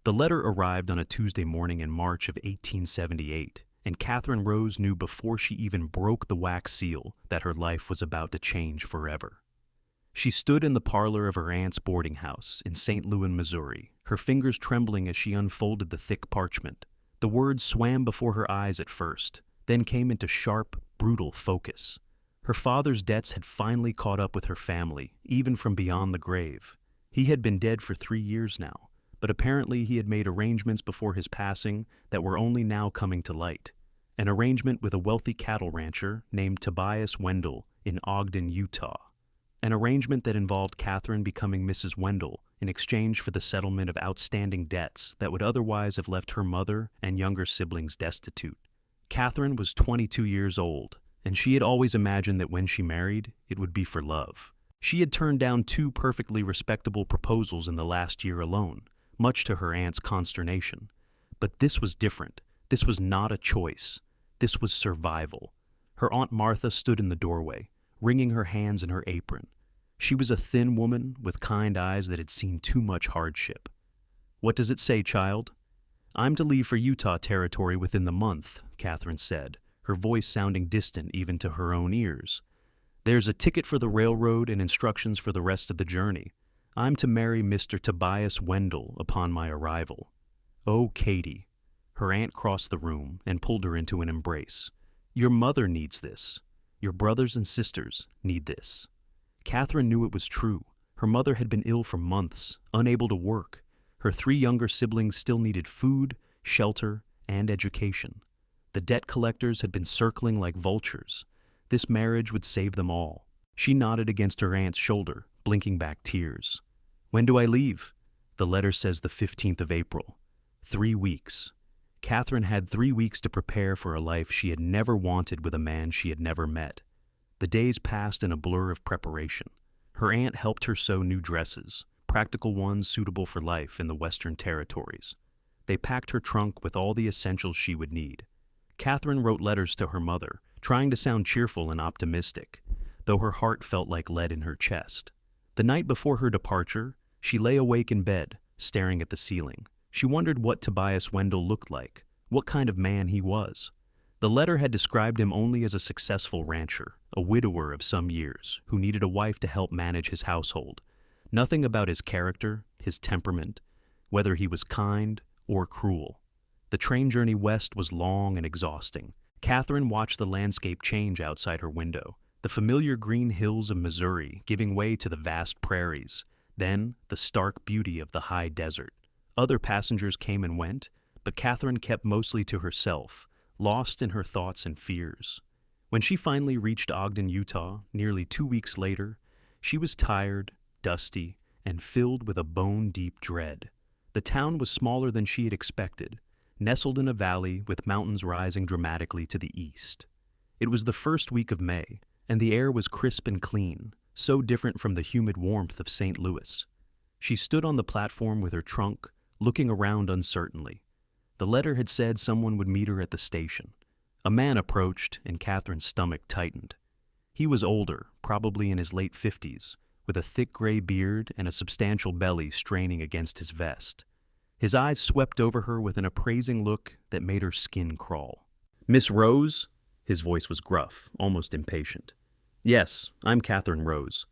The letter arrived on a Tuesday morning in March of 1878, and Katherine Rose knew before she even broke the wax seal that her life was about to change forever. She stood in the parlor of her aunt's boarding house in St. Louis, Missouri, her fingers trembling as she unfolded the thick parchment. The words swam before her eyes at first, then came into sharp, brutal focus. Her father's debts had finally caught up with her family, even from beyond the grave. He had been dead for 3 years now, but apparently he had made arrangements before his passing that were only now coming to light. An arrangement with a wealthy cattle rancher named Tobias Wendell in Ogden, Utah. An arrangement that involved Katherine becoming Mrs. Wendell in exchange for the settlement of outstanding debts that would otherwise have left her mother and younger siblings destitute. Katherine was 22 years old, and she had always imagined that when she married, it would be for love. She had turned down 2 perfectly respectable proposals in the last year alone, much to her aunt's consternation. But this was different. This was not a choice. This was survival. Her Aunt Martha stood in the doorway, wringing her hands in her apron. She was a thin woman with kind eyes that had seen too much hardship. "What does it say, child?" "I'm to leave for Utah territory within the month," Katherine said, her voice sounding distant even to her own ears. "There's a ticket for the railroad and instructions for the rest of the journey. I'm to marry Mr. Tobias Wendell upon my arrival." "Oh, Katie." Her aunt crossed the room and pulled her into an embrace. "Your mother needs this. Your brothers and sisters need this." Katherine knew it was true. Her mother had been ill for months, unable to work. Her 3 younger siblings still needed food, shelter, and education. The debt collectors had been circling like vultures. This marriage would save them all. She nodded against her aunt's shoulder, blinking back tears. "When do I leave?" "The letter says the 15th of April. 3 weeks. Katherine had 3 weeks to prepare for a life she had never wanted with a man she had never met. The days passed in a blur of preparation. Her aunt helped her sew new dresses, practical ones suitable for life in the Western Territories. They packed her trunk with all the essentials she would need. Katherine wrote letters to her mother, trying to sound cheerful and optimistic, though her heart felt like lead in her chest. The night before her departure, she lay awake in bed, staring at the ceiling. She wondered what Tobias Wendell looked like, what kind of man he was. The letter had described him only as a successful rancher, a widower of some years, who needed a wife to help manage his household. Nothing about his character, his temperament, whether he was kind or cruel. The train journey west was long and exhausting. Katherine watched the landscape change outside her window, the familiar green hills of Missouri giving way to the vast prairies, then the stark beauty of the high desert. Other passengers came and went, but Katherine kept mostly to herself, lost in her thoughts and fears. When she finally reached Ogden, Utah, nearly 2 weeks later, she was tired, dusty, and filled with a bone-deep dread. The town was smaller than she had expected, nestled in a valley with mountains rising dramatically to the east. It was the first week of May, and the air was crisp and clean, so different from the humid warmth of St. Louis. She stood on the platform with her trunk, looking around uncertainly. The letter had said someone would meet her at the station. A man approached, and Katherine's stomach tightened. He was older, probably in his late 50s, with a thick gray beard and a substantial belly straining against his vest. His eyes swept over her with an appraising look that made her skin crawl. "Miss Rose?" His voice was gruff, almost impatient. "Yes, I'm Katherine Rose.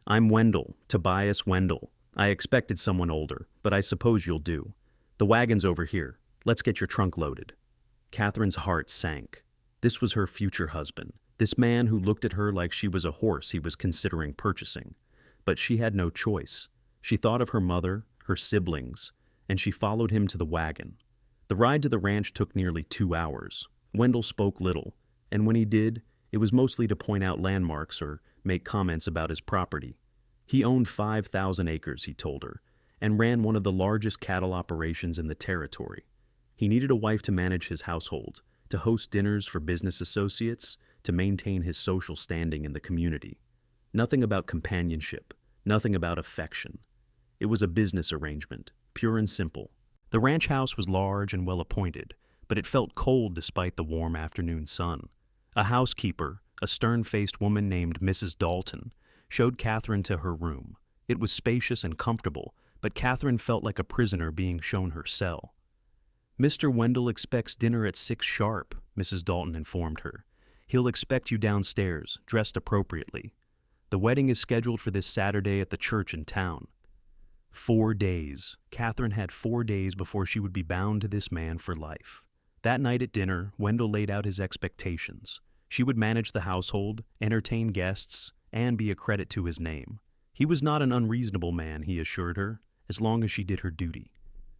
I'm Wendell, Tobias Wendell. I expected someone older, but I suppose you'll do. The wagon's over here. Let's get your trunk loaded." Katherine's heart sank. This was her future husband, this man who looked at her like she was a horse he was considering purchasing. But she had no choice. She thought of her mother, her siblings, and she followed him to the wagon. The ride to the ranch took nearly 2 hours. Wendell spoke little, and when he did, it was mostly to point out landmarks or make comments about his property. He owned 5,000 acres, he told her, and ran one of the largest cattle operations in the territory. He needed a wife to manage his household, to host dinners for business associates, to maintain his social standing in the community. Nothing about companionship, nothing about affection. It was a business arrangement, pure and simple. The ranch house was large and well appointed, but it felt cold despite the warm afternoon sun. A housekeeper, a stern-faced woman named Mrs. Dalton, showed Katherine to her room. It was spacious and comfortable, but Katherine felt like a prisoner being shown her cell. "Mr. Wendell expects dinner at 6 sharp," Mrs. Dalton informed her. "He'll expect you downstairs, dressed appropriately. The wedding is scheduled for this Saturday at the church in town." 4 days. Katherine had 4 days before she would be bound to this man for life. That night at dinner, Wendell laid out his expectations. She would manage the household, entertain guests, and be a credit to his name. He was not an unreasonable man, he assured her, as long as she did her duty.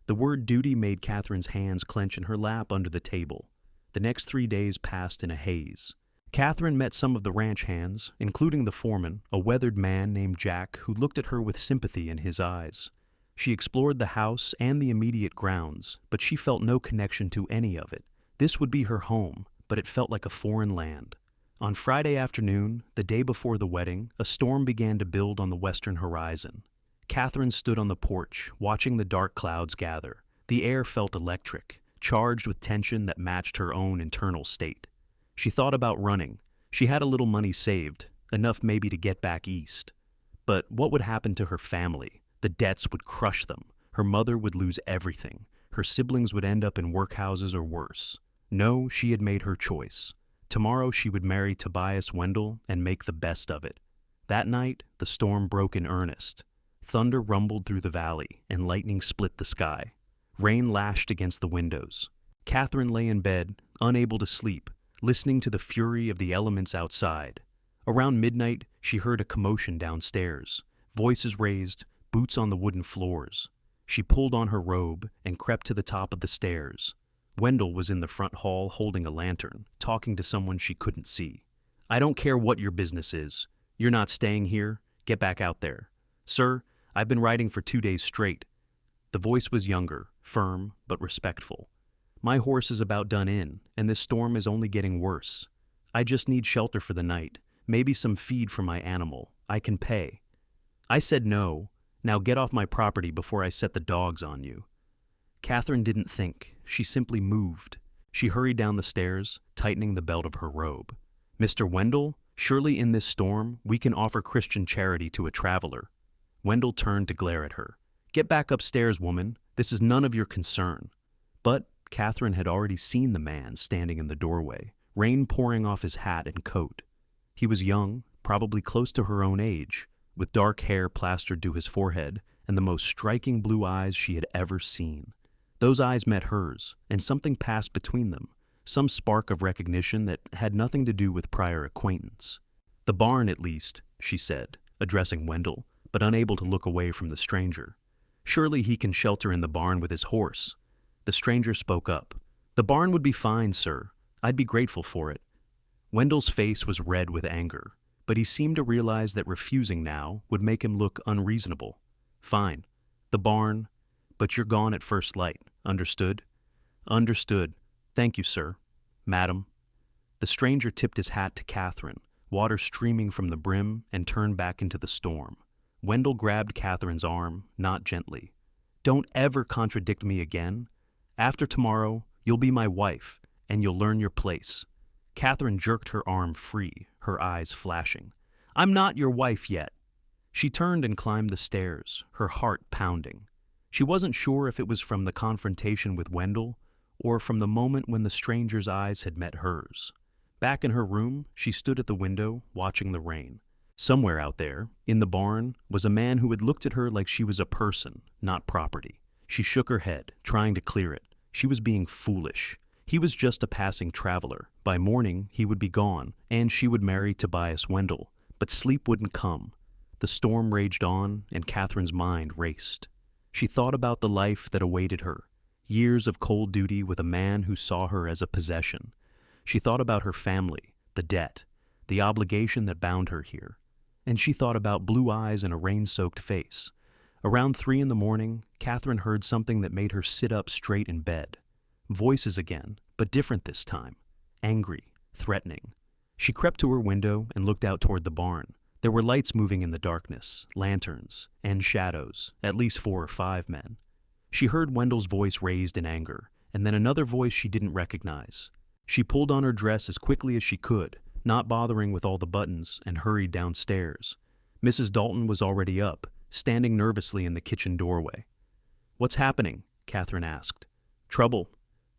The word duty made Katherine's hands clench in her lap under the table. The next 3 days passed in a haze. Katherine met some of the ranch hands, including the foreman, a weathered man named Jack who looked at her with sympathy in his eyes. She explored the house and the immediate grounds, but she felt no connection to any of it. This would be her home, but it felt like a foreign land. On Friday afternoon, the day before the wedding, a storm began to build on the western horizon. Katherine stood on the porch, watching the dark clouds gather. The air felt electric, charged with tension that matched her own internal state. She thought about running. She had a little money saved, enough maybe to get back east. But what would happen to her family? The debts would crush them. Her mother would lose everything. Her siblings would end up in workhouses or worse. No, she had made her choice. Tomorrow she would marry Tobias Wendell and make the best of it. That night, the storm broke in earnest. Thunder rumbled through the valley, and lightning split the sky. Rain lashed against the windows. Katherine lay in bed, unable to sleep, listening to the fury of the elements outside. Around midnight, she heard a commotion downstairs. Voices raised, boots on the wooden floors. She pulled on her robe and crept to the top of the stairs. Wendell was in the front hall holding a lantern, talking to someone she couldn't see. "I don't care what your business is. You're not staying here. Get back out there." "Sir, I've been riding for 2 days straight." The voice was younger, firm, but respectful. "My horse is about done in, and this storm is only getting worse. I just need shelter for the night, maybe some feed for my animal. I can pay." "I said no. Now get off my property before I set the dogs on you." Katherine didn't think. She simply moved. She hurried down the stairs, tightening the belt of her robe. "Mr. Wendell, surely in this storm we can offer Christian charity to a traveler." Wendell turned to glare at her. "Get back upstairs, woman. This is none of your concern." But Katherine had already seen the man standing in the doorway, rain pouring off his hat and coat. He was young, probably close to her own age, with dark hair plastered to his forehead and the most striking blue eyes she had ever seen. Those eyes met hers, and something passed between them, some spark of recognition that had nothing to do with prior acquaintance. "The barn, at least," she said, addressing Wendell, but unable to look away from the stranger. "Surely he can shelter in the barn with his horse." The stranger spoke up. "The barn would be fine, sir. I'd be grateful for it." Wendell's face was red with anger, but he seemed to realize that refusing now would make him look unreasonable. "Fine. The barn, but you're gone at first light. Understood?" "Understood. Thank you, sir. Madam." The stranger tipped his hat to Katherine, water streaming from the brim, and turned back into the storm. Wendell grabbed Katherine's arm, not gently. "Don't ever contradict me again. After tomorrow, you'll be my wife, and you'll learn your place." Katherine jerked her arm free, her eyes flashing. "I'm not your wife yet." She turned and climbed the stairs, her heart pounding. She wasn't sure if it was from the confrontation with Wendell or from the moment when the stranger's eyes had met hers. Back in her room, she stood at the window, watching the rain. Somewhere out there, in the barn, was a man who had looked at her like she was a person, not property. She shook her head, trying to clear it. She was being foolish. He was just a passing traveler. By morning, he would be gone, and she would marry Tobias Wendell. But sleep wouldn't come. The storm raged on, and Katherine's mind raced. She thought about the life that awaited her, years of cold duty with a man who saw her as a possession. She thought about her family, the debt, the obligation that bound her here. And she thought about blue eyes and a rain-soaked face. Around 3 a.m, Katherine heard something that made her sit up straight in bed. Voices again, but different this time. Angry, threatening. She crept to her window and looked out toward the barn. There were lights moving in the darkness, lanterns, and shadows, at least 4 or 5 men. She heard Wendell's voice raised in anger, and then another voice she didn't recognize. She pulled on her dress as quickly as she could, not bothering with all the buttons, and hurried downstairs. Mrs. Dalton was already up, standing nervously in the kitchen doorway. "What's happening?" Katherine asked. "Trouble.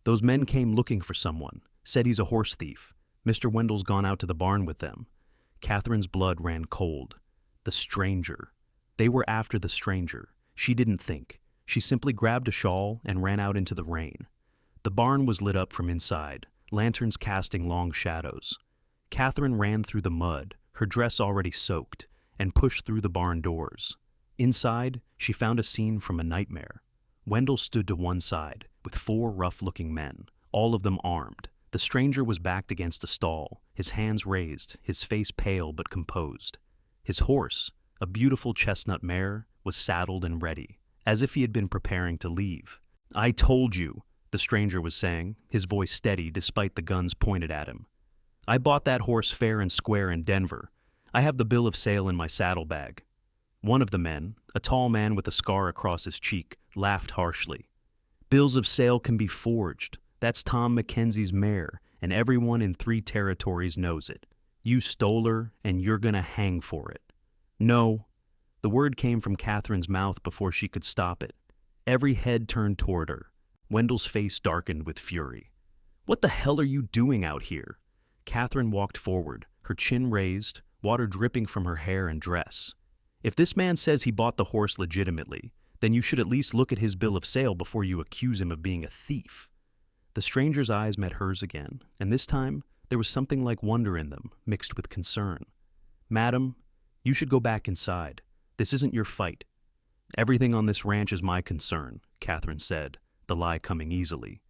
Those men came looking for someone. Said he's a horse thief. Mr. Wendell's gone out to the barn with them." Katherine's blood ran cold. The stranger. They were after the stranger. She didn't think. She simply grabbed a shawl and ran out into the rain. The barn was lit up from inside, lanterns casting long shadows. Katherine ran through the mud, her dress already soaked, and pushed through the barn doors. Inside, she found a scene from a nightmare. Wendell stood to one side, with 4 rough-looking men, all of them armed. The stranger was backed against a stall, his hands raised, his face pale but composed. His horse, a beautiful chestnut mare, was saddled and ready, as if he had been preparing to leave. "I told you," the stranger was saying, his voice steady despite the guns pointed at him. "I bought that horse fair and square in Denver. I have the bill of sale in my saddlebag." One of the men, a tall man with a scar across his cheek, laughed harshly. "Bills of sale can be forged. That's Tom Mackenzie's mare, and everyone in 3 territories knows it. You stole her, and you're gonna hang for it." "No." The word came from Katherine's mouth before she could stop it. Every head turned toward her. Wendell's face darkened with fury. "What the hell are you doing out here?" Katherine walked forward, her chin raised, water dripping from her hair and dress. "If this man says he bought the horse legitimately, then you should at least look at his bill of sale before you accuse him of being a thief." The stranger's eyes met hers again, and this time there was something like wonder in them, mixed with concern. "Madam, you should go back inside. This isn't your fight." "Everything on this ranch is my concern," Katherine said, the lie coming easily.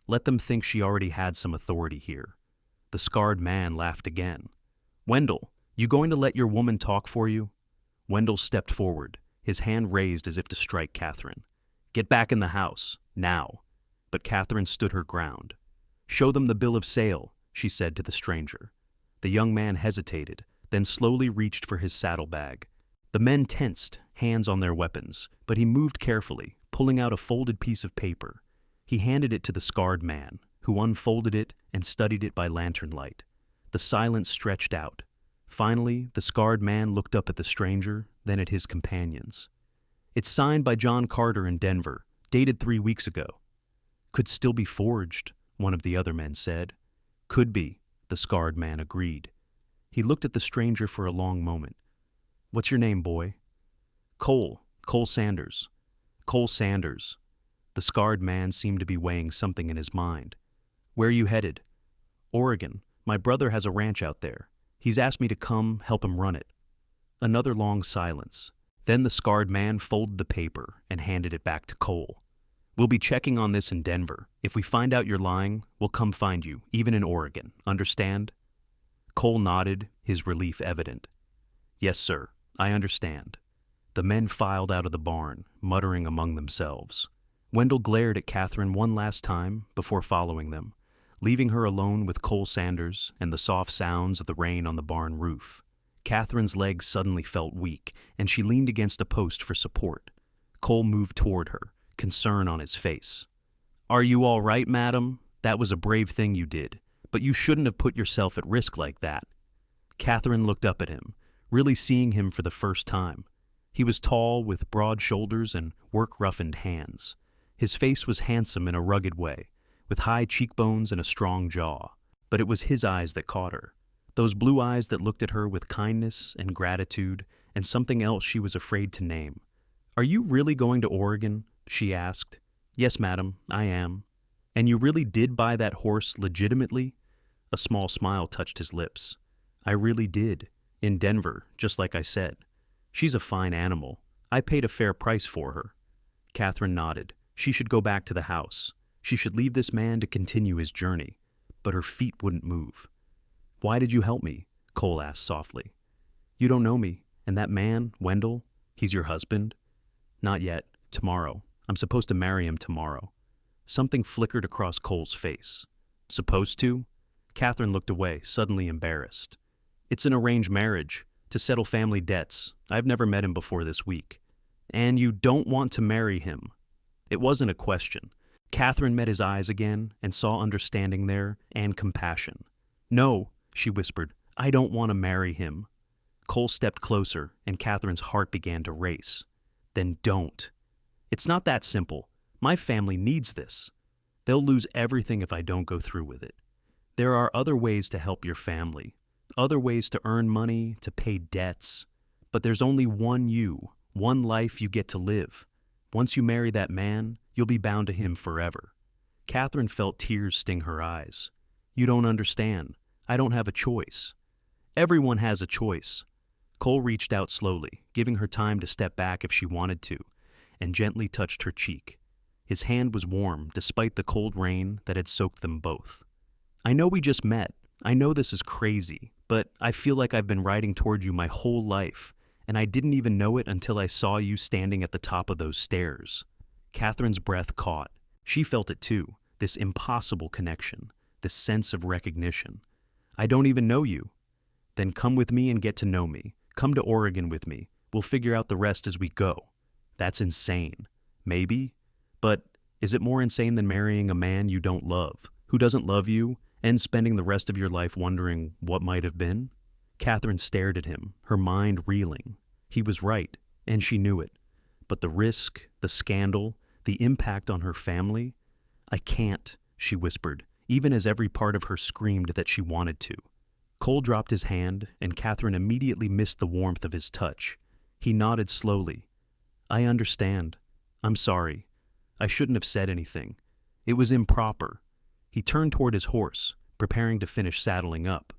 Let them think she already had some authority here. The scarred man laughed again. "Wendell, you going to let your woman talk for you?" Wendell stepped forward, his hand raised as if to strike Katherine. "Get back in the house, now." But Katherine stood her ground. "Show them the bill of sale," she said to the stranger. The young man hesitated, then slowly reached for his saddlebag. The men tensed, hands on their weapons, but he moved carefully, pulling out a folded piece of paper. He handed it to the scarred man, who unfolded it and studied it by lantern light. The silence stretched out. Finally, the scarred man looked up at the stranger, then at his companions. "It's signed by John Carter in Denver, dated 3 weeks ago." "Could still be forged," one of the other men said. "Could be," the scarred man agreed. He looked at the stranger for a long moment. "What's your name, boy?" "Cole Sanders." "Cole Sanders." The scarred man seemed to be weighing something in his mind. "Where are you headed?" "Oregon. My brother has a ranch out there. He's asked me to come help him run it." Another long silence. Then the scarred man folded the paper and handed it back to Cole. "We'll be checking on this in Denver. If we find out you're lying, we'll come find you, even in Oregon. Understand?" Cole nodded, his relief evident. "Yes, sir. I understand." The men filed out of the barn, muttering among themselves. Wendell glared at Katherine one last time before following them, leaving her alone with Cole Sanders and the soft sounds of the rain on the barn roof. Katherine's legs suddenly felt weak, and she leaned against a post for support. Cole moved toward her, concern on his face. "Are you all right, madam? That was a brave thing you did, but you shouldn't have put yourself at risk like that." Katherine looked up at him, really seeing him for the first time. He was tall, with broad shoulders and work-roughened hands. His face was handsome in a rugged way, with high cheekbones and a strong jaw. But it was his eyes that caught her. Those blue eyes that looked at her with kindness and gratitude and something else she was afraid to name. "Are you really going to Oregon?" she asked. "Yes, madam, I am." "And you really did buy that horse legitimately?" A small smile touched his lips. "I really did. In Denver, just like I said. She's a fine animal. I paid a fair price for her." Katherine nodded. She should go back to the house. She should leave this man to continue his journey. But her feet wouldn't move. "Why did you help me?" Cole asked softly. "You don't know me. And that man, Wendell, he's your husband?" "Not yet. Tomorrow. I'm supposed to marry him tomorrow." Something flickered across Cole's face. "Supposed to?" Katherine looked away, suddenly embarrassed. "It's an arranged marriage, to settle family debts. I've never met him before this week." "And you don't want to marry him?" It wasn't a question. Katherine met his eyes again and saw understanding there and compassion. "No," she whispered, "I don't want to marry him." Cole stepped closer, and Katherine's heart began to race. Then don't. It's not that simple. My family needs this. They'll lose everything if I don't go through with it. There are other ways to help your family, other ways to earn money, to pay debts. But there's only one you, one life you get to live. Once you marry that man, you'll be bound to him forever. Katherine felt tears sting her eyes. You don't understand. I don't have a choice. Everyone has a choice. Cole reached out slowly, giving her time to step back if she wanted to, and gently touched her cheek. His hand was warm despite the cold rain that had soaked them both. I know we just met. I know this is crazy, but I feel like I've been riding toward you my whole life, and I didn't even know it until I saw you standing at the top of those stairs. Katherine's breath caught. She felt it too, this impossible connection, this sense of recognition. I don't even know you. Then come with me and get to know me. Come to Oregon with me. We'll figure out the rest as we go. That's insane. Maybe. But is it more insane than marrying a man you don't love, who doesn't love you, and spending the rest of your life wondering what might have been? Katherine stared at him, her mind reeling. He was right, and she knew it. But the risk, the scandal, the impact on her family? I can't, she whispered, even as every part of her screamed that she wanted to. Cole dropped his hand, and Katherine immediately missed the warmth of his touch. He nodded slowly. I understand. I'm sorry. I shouldn't have said anything. It was improper. He turned toward his horse, preparing to finish saddling up.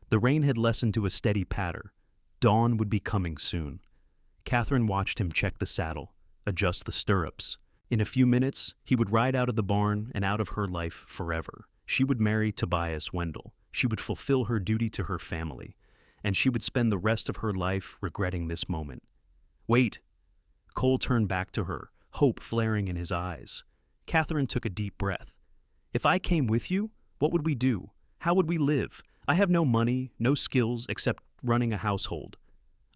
The rain had lessened to a steady patter. Dawn would be coming soon. Katherine watched him check the saddle, adjust the stirrups. In a few minutes, he would ride out of the barn and out of her life forever. She would marry Tobias Wendell. She would fulfill her duty to her family, and she would spend the rest of her life regretting this moment. Wait! Cole turned back to her, hope flaring in his eyes. Katherine took a deep breath. If I came with you, what would we do? How would we live? I have no money, no skills except running a household.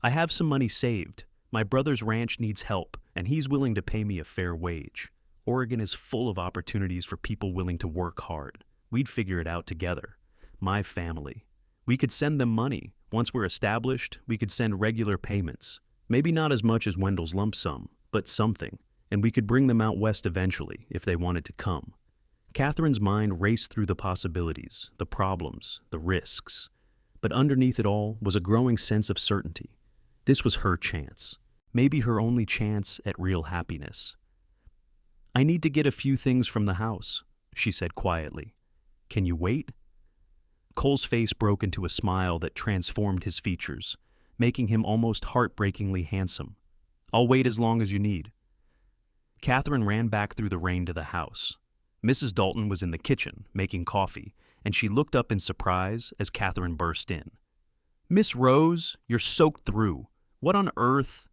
I have some money saved. My brother's ranch needs help, and he's willing to pay me a fair wage. Oregon is full of opportunities for people willing to work hard. We'd figure it out together. My family. We could send them money. Once we're established, we could send regular payments. Maybe not as much as Wendell's lump sum, but something. And we could bring them out west eventually, if they wanted to come. Katherine's mind raced through the possibilities, the problems, the risks. But underneath it all was a growing sense of certainty. This was her chance. Maybe her only chance at real happiness. I need to get a few things from the house, she said quietly. Can you wait? Cole's face broke into a smile that transformed his features, making him almost heartbreakingly handsome. I'll wait as long as you need. Katherine ran back through the rain to the house. Mrs. Dalton was in the kitchen, making coffee, and she looked up in surprise as Katherine burst in. Miss Rose, you're soaked through. What on earth?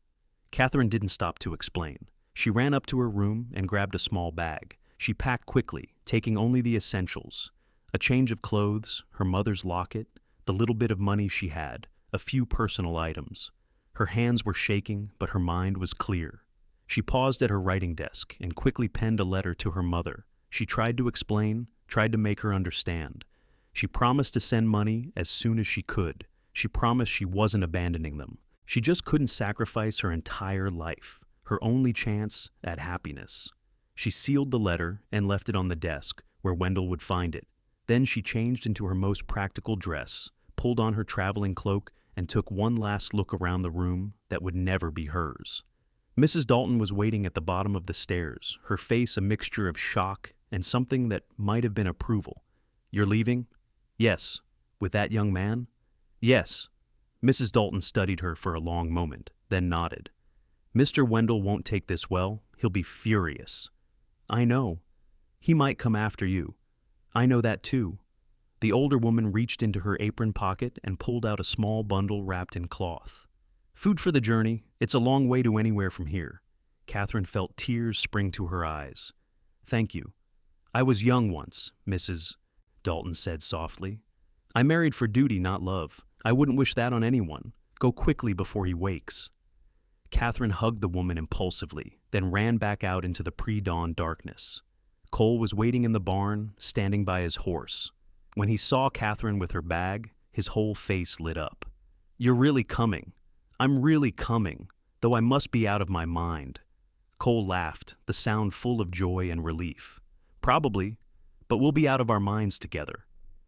Katherine didn't stop to explain. She ran up to her room and grabbed a small bag. She packed quickly, taking only the essentials. A change of clothes, her mother's locket, the little bit of money she had, a few personal items. Her hands were shaking, but her mind was clear. She paused at her writing desk and quickly penned a letter to her mother. She tried to explain, tried to make her understand. She promised to send money as soon as she could. She promised she wasn't abandoning them. She just couldn't sacrifice her entire life, her only chance at happiness. She sealed the letter and left it on the desk where Wendell would find it. Then she changed into her most practical dress, pulled on her traveling cloak, and took one last look around the room that would never be hers. Mrs. Dalton was waiting at the bottom of the stairs, her face a mixture of shock and something that might have been approval. You're leaving? Yes. With that young man? Yes. Mrs. Dalton studied her for a long moment, then nodded. Mr. Wendell won't take this well. He'll be furious. I know. He might come after you. I know that too. The older woman reached into her apron pocket and pulled out a small bundle wrapped in cloth. Food for the journey. It's a long way to anywhere from here. Katherine felt tears spring to her eyes. Thank you. I was young once, Mrs. Dalton said softly. I married for duty, not love. I wouldn't wish that on anyone. Go quickly before he wakes. Katherine hugged the woman impulsively, then ran back out into the pre-dawn darkness. Cole was waiting in the barn, standing by his horse. When he saw Katherine with her bag, his whole face lit up. You're really coming. I'm really coming. though I must be out of my mind." Cole laughed, the sound full of joy and relief. "Probably, but we'll be out of our minds together."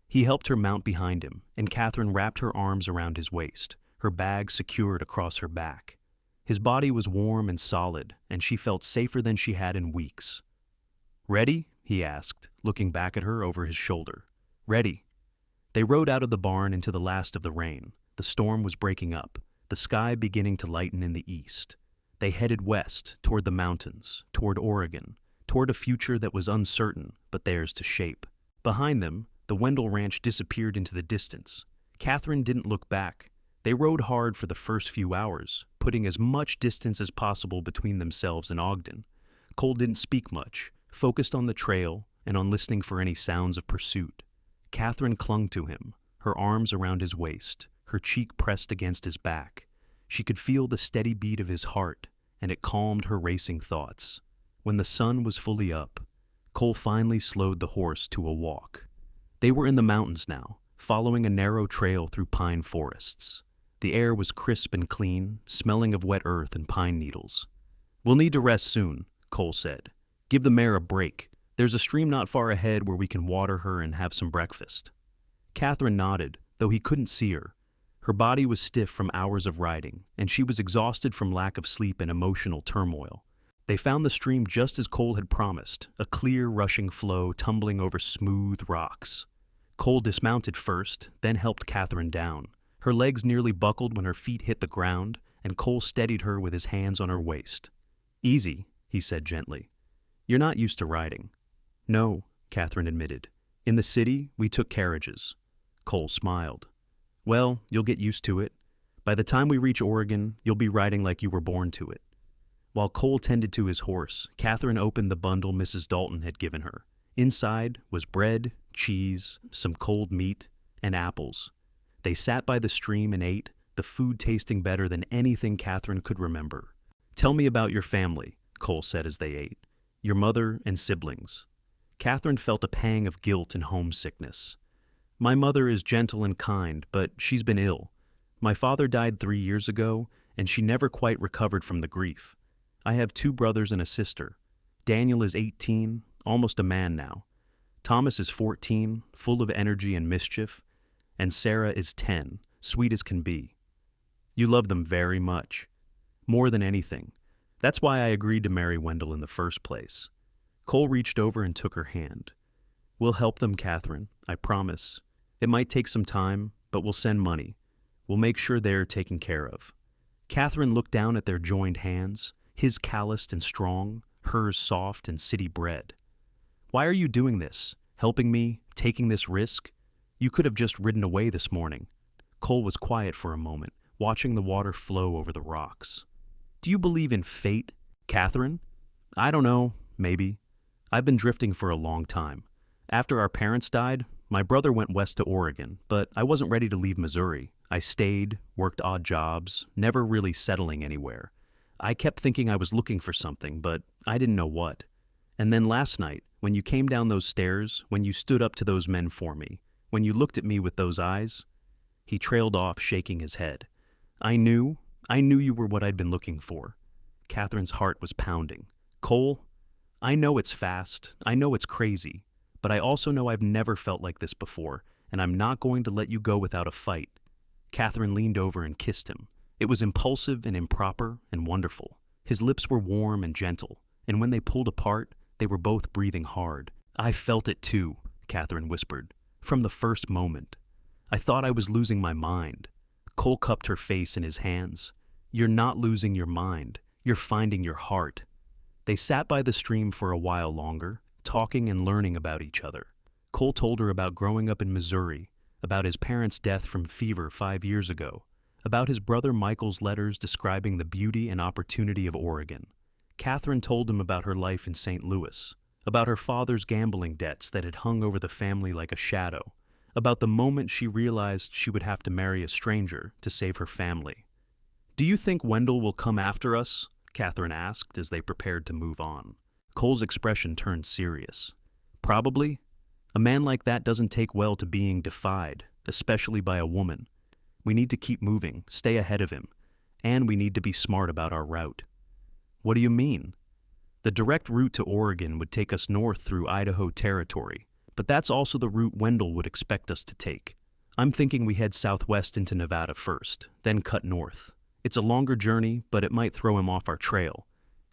He helped her mount behind him, and Katherine wrapped her arms around his waist, her bag secured across her back. His body was warm and solid, and she felt safer than she had in weeks. "Ready?" he asked, looking back at her over his shoulder. "Ready." They rode out of the barn into the last of the rain. The storm was breaking up, the sky beginning to lighten in the east. They headed west, toward the mountains, toward Oregon, toward a future that was uncertain, but theirs to shape. Behind them, the Wendell Ranch disappeared into the distance. Katherine didn't look back. They rode hard for the first few hours, putting as much distance as possible between themselves and Ogden. Cole didn't speak much, focused on the trail and on listening for any sounds of pursuit. Katherine clung to him, her arms around his waist, her cheek pressed against his back. She could feel the steady beat of his heart, and it calmed her racing thoughts. When the sun was fully up, Cole finally slowed the horse to a walk. They were in the mountains now, following a narrow trail through pine forests. The air was crisp and clean, smelling of wet earth and pine needles. "We'll need to rest soon," Cole said. "Give the mare a break. There's a stream not far ahead where we can water her and have some breakfast." Katherine nodded, though he couldn't see her. Her body was stiff from hours of riding, and she was exhausted from lack of sleep and emotional turmoil. They found the stream just as Cole had promised, a clear, rushing flow tumbling over smooth rocks. Cole dismounted first, then helped Katherine down. Her legs nearly buckled when her feet hit the ground, and Cole steadied her with his hands on her waist. "Easy," he said gently. "You're not used to riding." "No," Katherine admitted. "In the city, we took carriages." Cole smiled. "Well, you'll get used to it. By the time we reach Oregon, you'll be riding like you were born to it." While Cole tended to his horse, Katherine opened the bundle Mrs. Dalton had given her. Inside was bread, cheese, some cold meat, and apples. They sat by the stream and ate, the food tasting better than anything Katherine could remember. "Tell me about your family," Cole said as they ate. "Your mother and siblings." Katherine felt a pang of guilt and homesickness. "My mother is gentle and kind, but she's been ill. My father died 3 years ago, and she never quite recovered from the grief. I have 2 brothers and a sister. Daniel is 18, almost a man now. Thomas is 14, full of energy and mischief, and Sarah is 10, sweet as can be. You love them very much. More than anything. That's why I agreed to marry Wendell in the first place." Cole reached over and took her hand. "We'll help them, Katherine, I promise. It might take some time, but we'll send money. We'll make sure they're taken care of." Katherine looked down at their joined hands, his calloused and strong, hers soft and city-bred. "Why are you doing this? Helping me? Taking this risk? You could have just ridden away this morning." Cole was quiet for a moment, watching the water flow over the rocks. "Do you believe in fate, Katherine?" "I don't know, maybe. I've been drifting for a long time. After our parents died, my brother went west to Oregon, but I wasn't ready to leave Missouri. I stayed, worked odd jobs, never really settling anywhere. I kept thinking I was looking for something, but I didn't know what. And then last night, when you came down those stairs, when you stood up to those men for me, when you looked at me with those eyes," he trailed off, shaking his head. I knew you were what I'd been looking for." Katherine's heart was pounding. "Cole, I know it's fast, I know it's crazy, but I also know I've never felt like this before, and I'm not going to let you go without a fight." Katherine leaned over and kissed him. It was impulsive and improper and wonderful. His lips were warm and gentle, and when they pulled apart, they were both breathing hard. "I felt it too," Katherine whispered, "from the first moment. I thought I was losing my mind." Cole cupped her face in his hands. "You're not losing your mind. You're finding your heart." They sat by the stream for a while longer, talking and learning about each other. Cole told her about growing up in Missouri, about his parents' death from fever 5 years ago, about his brother Michael's letters describing the beauty and opportunity of Oregon. Katherine told him about her life in St. Louis, about her father's gambling debts that had hung over the family like a shadow, about the moment she realized she would have to marry a stranger to save her family. "Do you think Wendell will come after us?" Katherine asked as they prepared to move on. Cole's expression turned serious. "Probably. A man like that doesn't take well to being defied, especially by a woman. We need to keep moving, stay ahead of him. And we need to be smart about our route. What do you mean? The direct route to Oregon would take us north through Idaho Territory, but that's also the route Wendell would expect us to take. I'm thinking we head southwest into Nevada first, then cut north. It's a longer journey, but it might throw him off our trail.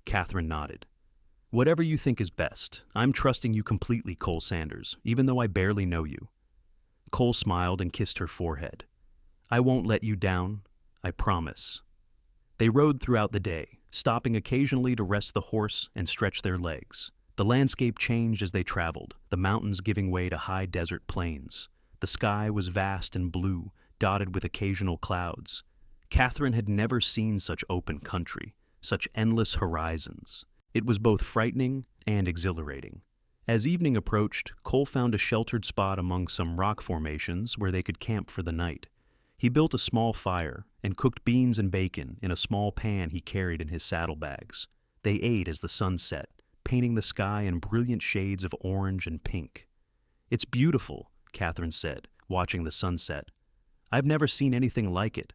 Katherine nodded. Whatever you think is best. I'm trusting you completely, Cole Sanders, even though I barely know you. Cole smiled and kissed her forehead. I won't let you down. I promise. They rode throughout the day, stopping occasionally to rest the horse and stretch their legs. The landscape changed as they traveled, the mountains giving way to high desert plains. The sky was vast and blue, dotted with occasional clouds. Katherine had never seen such open country, such endless horizons. It was both frightening and exhilarating. As evening approached, Cole found a sheltered spot among some rock formations where they could camp for the night. He built a small fire and cooked beans and bacon in a small pan he carried in his saddlebags. They ate as the sun set, painting the sky in brilliant shades of orange and pink. It's beautiful, Katherine said, watching the sunset. I've never seen anything like it.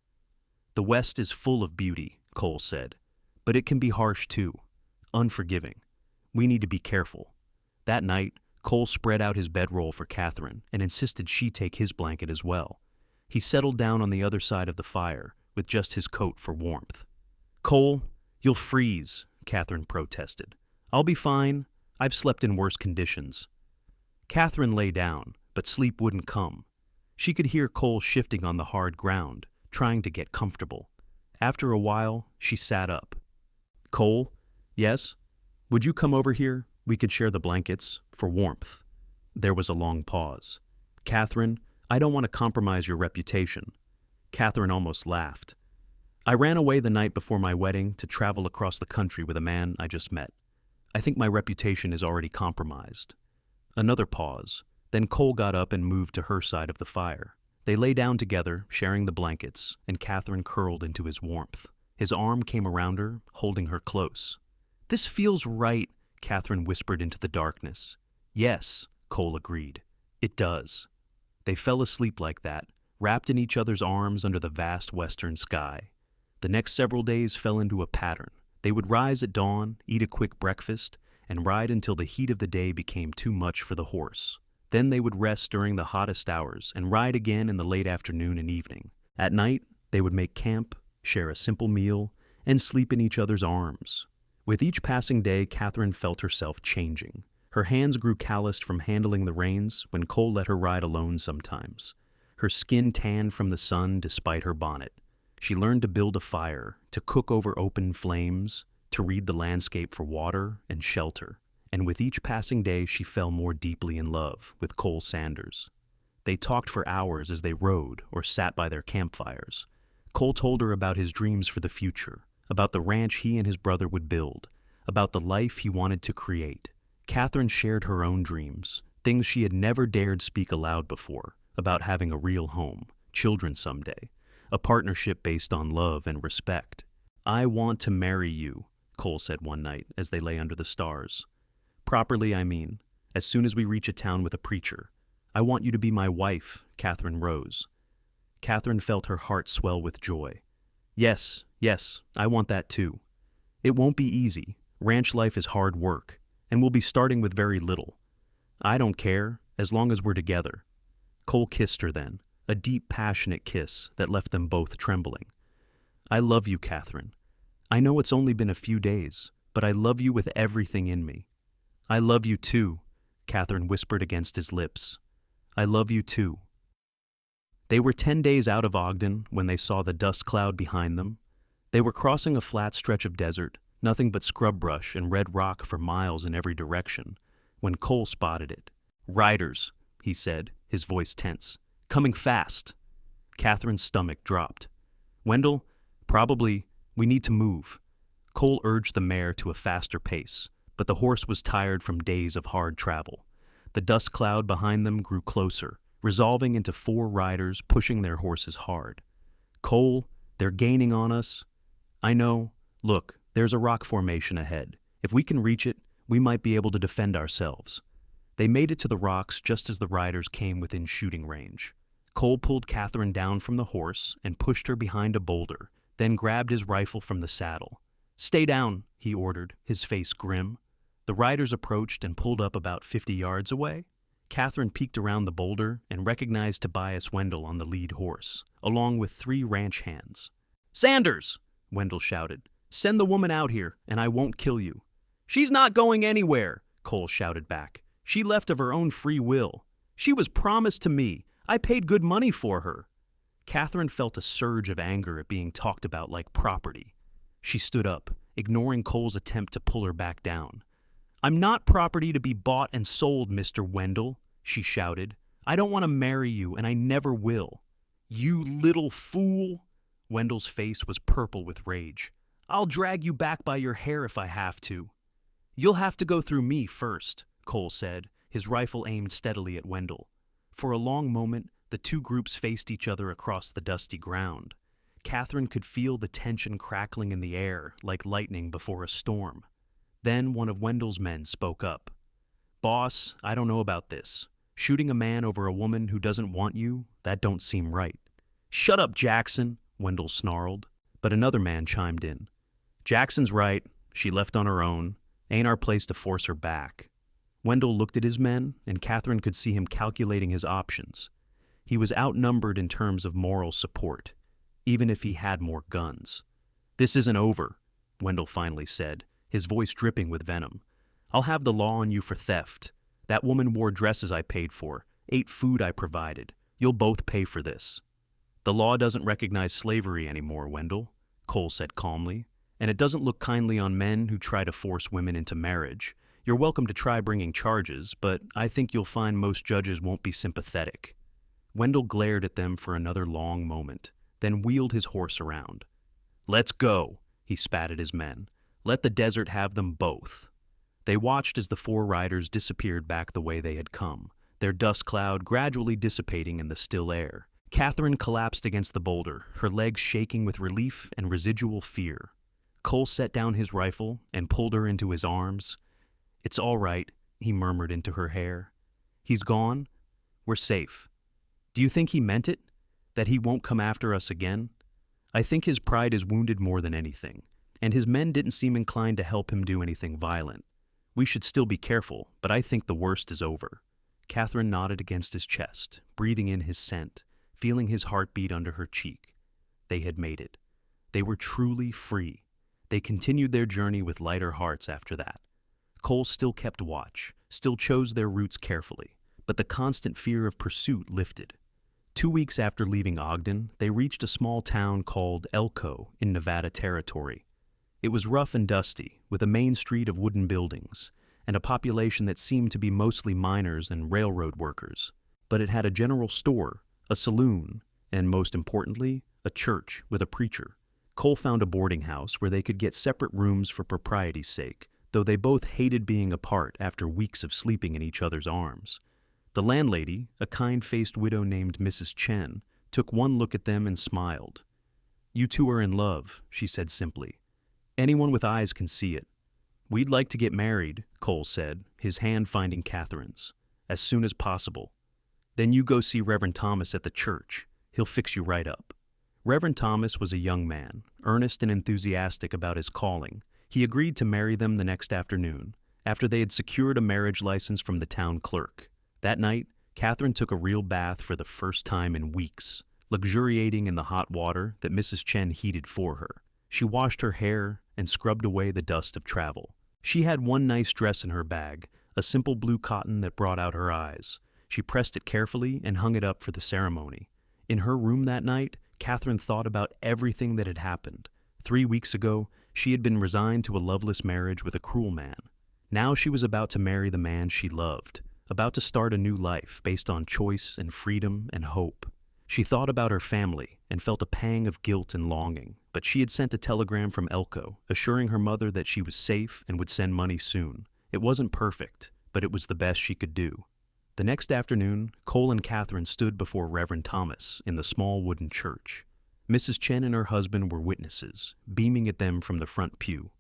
The West is full of beauty, Cole said, but it can be harsh too, unforgiving. We need to be careful. That night, Cole spread out his bedroll for Katherine and insisted she take his blanket as well. He settled down on the other side of the fire, with just his coat for warmth. Cole, you'll freeze, Katherine protested. I'll be fine. I've slept in worse conditions. Katherine lay down, but sleep wouldn't come. She could hear Cole shifting on the hard ground, trying to get comfortable. After a while, she sat up. Cole, yes? Would you come over here? We could share the blankets, for warmth. There was a long pause. Katherine, I don't want to compromise your reputation. Katherine almost laughed. I ran away the night before my wedding to travel across the country with a man I just met. I think my reputation is already compromised. Another pause. Then Cole got up and moved to her side of the fire. They lay down together, sharing the blankets, and Katherine curled into his warmth. His arm came around her, holding her close. This feels right, Katherine whispered into the darkness. Yes, Cole agreed. It does. They fell asleep like that, wrapped in each other's arms under the vast western sky. The next several days fell into a pattern. They would rise at dawn, eat a quick breakfast, and ride until the heat of the day became too much for the horse. Then they would rest during the hottest hours and ride again in the late afternoon and evening. At night, they would make camp, share a simple meal, and sleep in each other's arms. With each passing day, Katherine felt herself changing. Her hands grew calloused from handling the reins when Cole let her ride alone sometimes. Her skin tanned from the sun despite her bonnet. She learned to build a fire, to cook over open flames, to read the landscape for water and shelter. And with each passing day, she fell more deeply in love with Cole Sanders. They talked for hours as they rode or sat by their campfires. Cole told her about his dreams for the future, about the ranch he and his brother would build, about the life he wanted to create. Katherine shared her own dreams, things she had never dared speak aloud before, about having a real home, children someday, a partnership based on love and respect. I want to marry you, Cole said one night as they lay under the stars. Properly, I mean, as soon as we reach a town with a preacher. I want you to be my wife, Katherine Rose. Katherine felt her heart swell with joy. Yes, I want that too. It won't be easy. Ranch life is hard work, and we'll be starting with very little. I don't care, as long as we're together. Cole kissed her then, a deep, passionate kiss that left them both trembling. I love you, Katherine. I know it's only been a few days, but I love you with everything in me. I love you too, Katherine whispered against his lips. I love you too. They were 10 days out of Ogden when they saw the dust cloud behind them. They were crossing a flat stretch of desert, nothing but scrub brush and red rock for miles in every direction, when Cole spotted it. Riders, he said, his voice tense. Coming fast. Katherine's stomach dropped. Wendell, probably, we need to move. Cole urged the mare to a faster pace, but the horse was tired from days of hard travel. The dust cloud behind them grew closer, resolving into 4 riders pushing their horses hard. Cole, they're gaining on us. I know. Look, there's a rock formation ahead. If we can reach it, we might be able to defend ourselves. They made it to the rocks just as the riders came within shooting range. Cole pulled Katherine down from the horse and pushed her behind a boulder, then grabbed his rifle from the saddle. "Stay down," he ordered, his face grim. The riders approached and pulled up about 50 yards away. Katherine peeked around the boulder and recognized Tobias Wendell on the lead horse, along with 3 ranch hands. "Sanders!" Wendell shouted. "Send the woman out here, and I won't kill you." "She's not going anywhere," Cole shouted back. "She left of her own free will. She was promised to me. I paid good money for her." Katherine felt a surge of anger at being talked about like property. She stood up, ignoring Cole's attempt to pull her back down. "I'm not property to be bought and sold, Mr. Wendell," she shouted. "I don't want to marry you, and I never will." "You little fool!" Wendell's face was purple with rage. "I'll drag you back by your hair if I have to." "You'll have to go through me first," Cole said, his rifle aimed steadily at Wendell. For a long moment, the 2 groups faced each other across the dusty ground. Katherine could feel the tension crackling in the air like lightning before a storm. Then one of Wendell's men spoke up. "Boss, I don't know about this. Shooting a man over a woman who doesn't want you, that don't seem right." "Shut up, Jackson," Wendell snarled. But another man chimed in. "Jackson's right. She left on her own. Ain't our place to force her back." Wendell looked at his men, and Katherine could see him calculating his options. He was outnumbered in terms of moral support, even if he had more guns. "This isn't over," Wendell finally said, his voice dripping with venom. "I'll have the law on you for theft. That woman wore dresses I paid for, ate food I provided. You'll both pay for this." "The law doesn't recognize slavery anymore, Wendell," Cole said calmly, "and it doesn't look kindly on men who try to force women into marriage. You're welcome to try bringing charges, but I think you'll find most judges won't be sympathetic." Wendell glared at them for another long moment, then wheeled his horse around. "Let's go," he spat at his men. "Let the desert have them both." They watched as the 4 riders disappeared back the way they had come, their dust cloud gradually dissipating in the still air. Katherine collapsed against the boulder, her legs shaking with relief and residual fear. Cole set down his rifle and pulled her into his arms. "It's all right," he murmured into her hair. "He's gone. We're safe. Do you think he meant it? That he won't come after us again? I think his pride is wounded more than anything, and his men didn't seem inclined to help him do anything violent. We should still be careful, but I think the worst is over." Katherine nodded against his chest, breathing in his scent, feeling his heartbeat under her cheek. They had made it. They were truly free. They continued their journey with lighter hearts after that. Cole still kept watch, still chose their routes carefully, but the constant fear of pursuit lifted. 2 weeks after leaving Ogden, they reached a small town called Elko in Nevada Territory. It was rough and dusty, with a main street of wooden buildings, and a population that seemed to be mostly miners and railroad workers. But it had a general store, a saloon, and most importantly, a church with a preacher. Cole found a boarding house where they could get separate rooms for propriety's sake, though they both hated being apart after weeks of sleeping in each other's arms. The landlady, a kind-faced widow named Mrs. Chen, took one look at them and smiled. "You 2 are in love," she said simply. "Anyone with eyes can see it." "We'd like to get married," Cole said, his hand finding Katherine's, "as soon as possible. Then you go see Reverend Thomas at the church. He'll fix you right up." Reverend Thomas was a young man, earnest and enthusiastic about his calling. He agreed to marry them the next afternoon, after they had secured a marriage license from the town clerk. That night, Katherine took a real bath for the first time in weeks, luxuriating in the hot water that Mrs. Chen heated for her. She washed her hair and scrubbed away the dust of travel. She had one nice dress in her bag, a simple blue cotton that brought out her eyes. She pressed it carefully and hung it up for the ceremony. In her room that night, Katherine thought about everything that had happened. 3 weeks ago, she had been resigned to a loveless marriage with a cruel man. Now she was about to marry the man she loved, about to start a new life based on choice and freedom and hope. She thought about her family and felt a pang of guilt and longing, but she had sent a telegram from Elko, assuring her mother that she was safe and would send money soon. It wasn't perfect, but it was the best she could do. The next afternoon, Cole and Katherine stood before Reverend Thomas in the small wooden church. Mrs. Chen and her husband were witnesses, beaming at them from the front pew.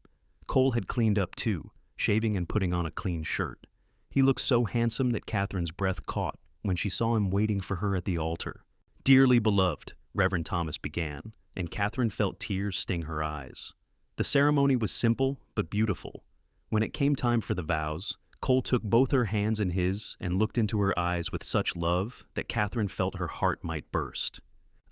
Cole had cleaned up too, shaving and putting on a clean shirt. He looked so handsome that Katherine's breath caught when she saw him waiting for her at the altar. "Dearly beloved," Reverend Thomas began, and Katherine felt tears sting her eyes. The ceremony was simple but beautiful. When it came time for the vows, Cole took both her hands in his and looked into her eyes with such love that Katherine felt her heart might burst.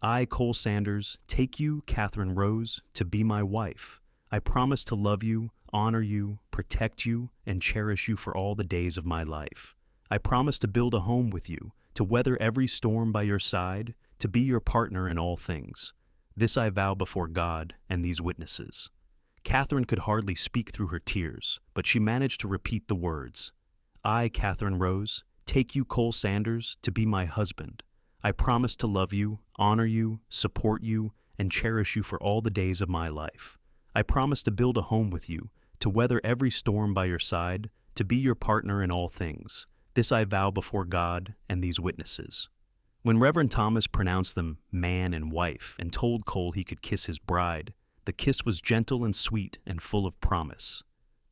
I, Cole Sanders, take you, Katherine Rose, to be my wife. I promise to love you, honor you, protect you, and cherish you for all the days of my life. I promise to build a home with you, to weather every storm by your side, to be your partner in all things. This I vow before God and these witnesses. Katherine could hardly speak through her tears, but she managed to repeat the words. I, Katherine Rose, take you, Cole Sanders, to be my husband. I promise to love you, honor you, support you, and cherish you for all the days of my life. I promise to build a home with you, to weather every storm by your side, to be your partner in all things. This I vow before God and these witnesses. When Reverend Thomas pronounced them man and wife and told Cole he could kiss his bride, the kiss was gentle and sweet and full of promise.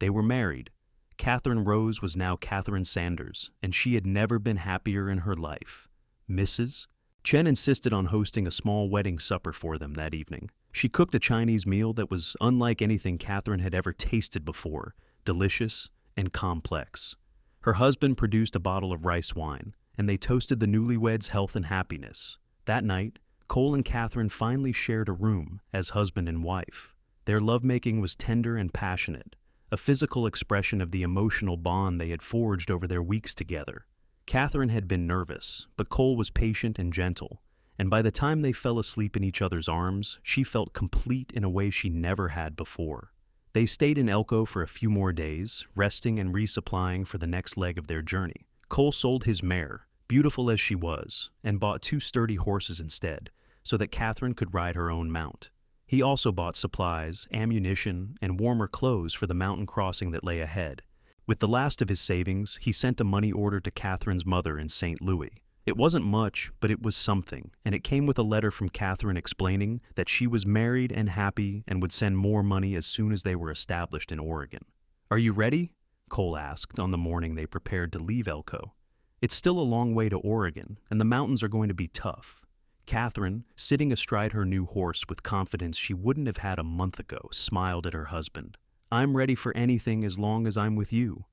They were married. Katherine Rose was now Katherine Sanders, and she had never been happier in her life. Mrs. Chen insisted on hosting a small wedding supper for them that evening. She cooked a Chinese meal that was unlike anything Katherine had ever tasted before, delicious and complex. Her husband produced a bottle of rice wine, and they toasted the newlyweds' health and happiness. That night, Cole and Katherine finally shared a room as husband and wife. Their lovemaking was tender and passionate, a physical expression of the emotional bond they had forged over their weeks together. Katherine had been nervous, but Cole was patient and gentle, and by the time they fell asleep in each other's arms, she felt complete in a way she never had before. They stayed in Elko for a few more days, resting and resupplying for the next leg of their journey. Cole sold his mare, beautiful as she was, and bought 2 sturdy horses instead, so that Katherine could ride her own mount. He also bought supplies, ammunition, and warmer clothes for the mountain crossing that lay ahead. With the last of his savings, he sent a money order to Katherine's mother in St. Louis. It wasn't much, but it was something, and it came with a letter from Katherine explaining that she was married and happy and would send more money as soon as they were established in Oregon. "Are you ready?" Cole asked on the morning they prepared to leave Elko. "It's still a long way to Oregon, and the mountains are going to be tough." Katherine, sitting astride her new horse with confidence she wouldn't have had a month ago, smiled at her husband. "I'm ready for anything as long as I'm with you."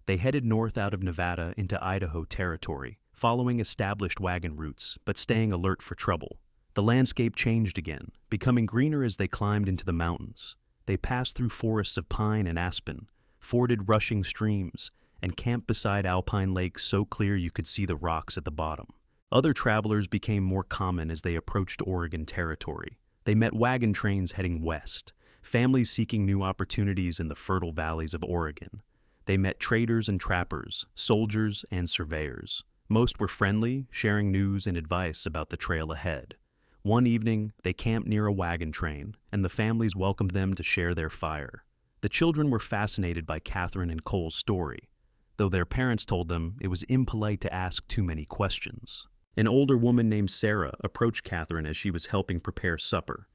They headed north out of Nevada into Idaho territory, following established wagon routes, but staying alert for trouble. The landscape changed again, becoming greener as they climbed into the mountains. They passed through forests of pine and aspen, forded rushing streams, and camped beside alpine lakes so clear you could see the rocks at the bottom. Other travelers became more common as they approached Oregon territory. They met wagon trains heading west, families seeking new opportunities in the fertile valleys of Oregon. They met traders and trappers, soldiers and surveyors. Most were friendly, sharing news and advice about the trail ahead. One evening, they camped near a wagon train, and the families welcomed them to share their fire. The children were fascinated by Katherine and Cole's story, though their parents told them it was impolite to ask too many questions. An older woman named Sarah approached Katherine as she was helping prepare supper.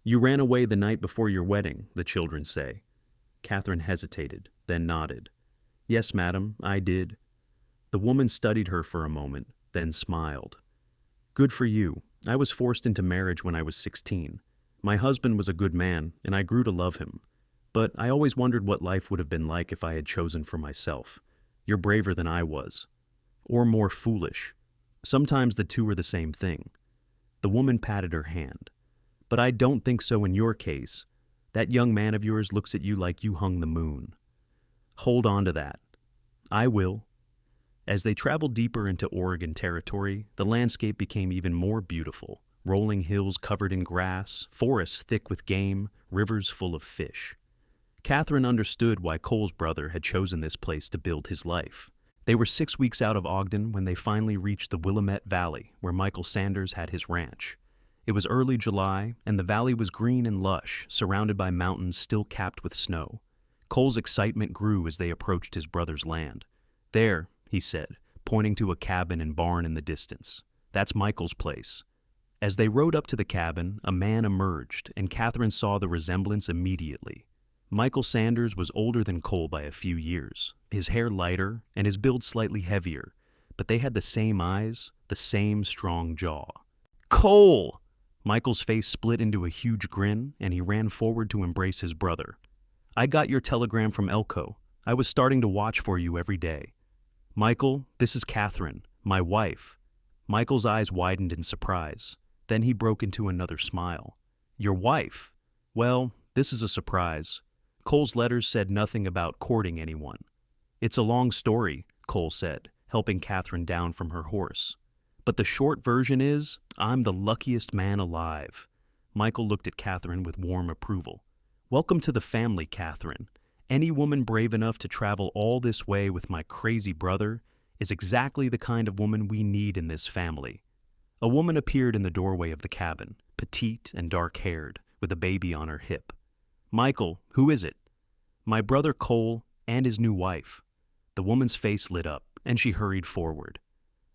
"You ran away the night before your wedding," the children say. Katherine hesitated, then nodded. "Yes, madam, I did." The woman studied her for a moment, then smiled. "Good for you. I was forced into marriage when I was 16. My husband was a good man, and I grew to love him. But I always wondered what life would have been like if I had chosen for myself. You're braver than I was. Or more foolish. Sometimes the two are the same thing." The woman patted her hand. "But I don't think so in your case. That young man of yours looks at you like you hung the moon. Hold on to that." "I will." As they traveled deeper into Oregon territory, the landscape became even more beautiful. Rolling hills covered in grass, forests thick with game, rivers full of fish. Katherine understood why Cole's brother had chosen this place to build his life. They were 6 weeks out of Ogden when they finally reached the Willamette Valley, where Michael Sanders had his ranch. It was early July, and the valley was green and lush, surrounded by mountains still capped with snow. Cole's excitement grew as they approached his brother's land. "There," he said, pointing to a cabin and barn in the distance. "That's Michael's place." As they rode up to the cabin, a man emerged, and Katherine saw the resemblance immediately. Michael Sanders was older than Cole by a few years, his hair lighter and his build slightly heavier, but they had the same eyes, the same strong jaw. "Cole!" Michael's face split into a huge grin, and he ran forward to embrace his brother. "I got your telegram from Elko. I was starting to watch for you every day." "Michael, this is Katherine, my wife." Michael's eyes widened in surprise. Then he broke into another smile. "Your wife? Well, this is a surprise. Cole's letters said nothing about courting anyone." "It's a long story," Cole said, helping Katherine down from her horse. "But the short version is, I'm the luckiest man alive." Michael looked at Katherine with warm approval. "Welcome to the family, Katherine. Any woman brave enough to travel all this way with my crazy brother is exactly the kind of woman we need in this family." A woman appeared in the doorway of the cabin, petite and dark-haired, with a baby on her hip. "Michael, who is it?" "My brother Cole and his new wife." The woman's face lit up, and she hurried forward.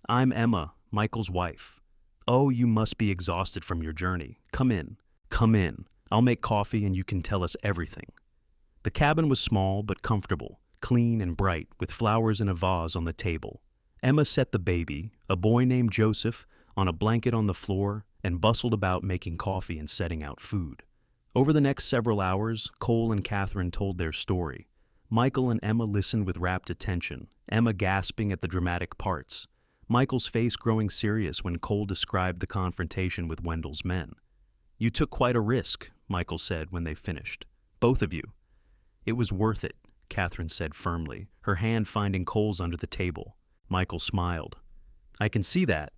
"I'm Emma, Michael's wife." "Oh, you must be exhausted from your journey. Come in. Come in. I'll make coffee and you can tell us everything." The cabin was small but comfortable, clean and bright, with flowers in a vase on the table. Emma set the baby, a boy named Joseph, on a blanket on the floor and bustled about making coffee and setting out food. Over the next several hours, Cole and Katherine told their story. Michael and Emma listened with rapt attention, Emma gasping at the dramatic parts, Michael's face growing serious when Cole described the confrontation with Wendell's men. "You took quite a risk," Michael said when they finished. "Both of you." "It was worth it," Katherine said firmly, her hand finding Cole's under the table. Michael smiled. "I can see that."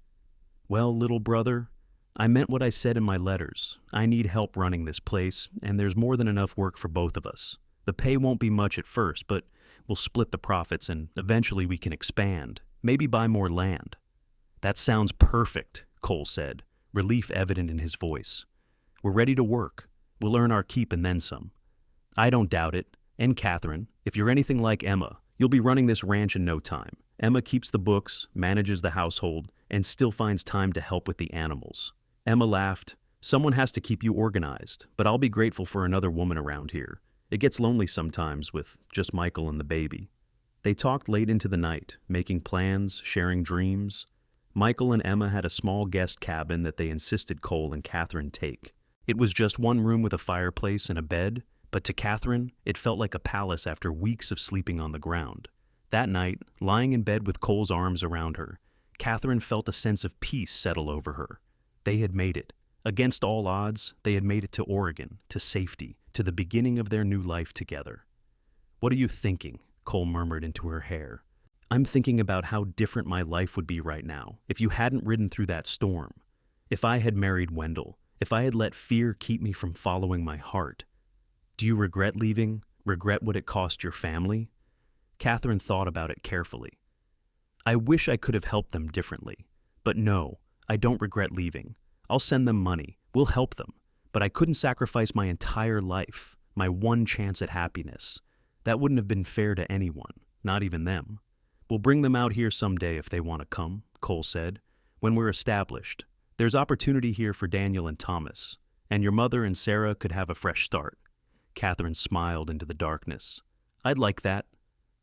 "Well, little brother, I meant what I said in my letters. I need help running this place, and there's more than enough work for both of us. The pay won't be much at first, but we'll split the profits, and eventually we can expand, maybe buy more land." "That sounds perfect," Cole said, relief evident in his voice. "We're ready to work. We'll earn our keep and then some." "I don't doubt it. And Katherine, if you're anything like Emma, you'll be running this ranch in no time. Emma keeps the books, manages the household, and still finds time to help with the animals." Emma laughed. "Someone has to keep you organized, but I'll be grateful for another woman around here. It gets lonely sometimes with just Michael and the baby." They talked late into the night, making plans, sharing dreams. Michael and Emma had a small guest cabin that they insisted Cole and Katherine take. It was just one room with a fireplace and a bed, but to Katherine, it felt like a palace after weeks of sleeping on the ground. That night, lying in bed with Cole's arms around her, Katherine felt a sense of peace settle over her. They had made it. Against all odds, they had made it to Oregon, to safety, to the beginning of their new life together. "What are you thinking?" Cole murmured into her hair. "I'm thinking about how different my life would be right now if you hadn't ridden through that storm. If I had married Wendell, if I had let fear keep me from following my heart. Do you regret leaving? Regret what it cost your family?" Katherine thought about it carefully. "I wish I could have helped them differently. But no, I don't regret leaving. I'll send them money. We'll help them. But I couldn't sacrifice my entire life, my one chance at happiness. That wouldn't have been fair to anyone, not even them. We'll bring them out here someday if they want to come," Cole said. "When we're established. There's opportunity here for Daniel and Thomas, and your mother and Sarah could have a fresh start." Katherine smiled into the darkness. "I'd like that.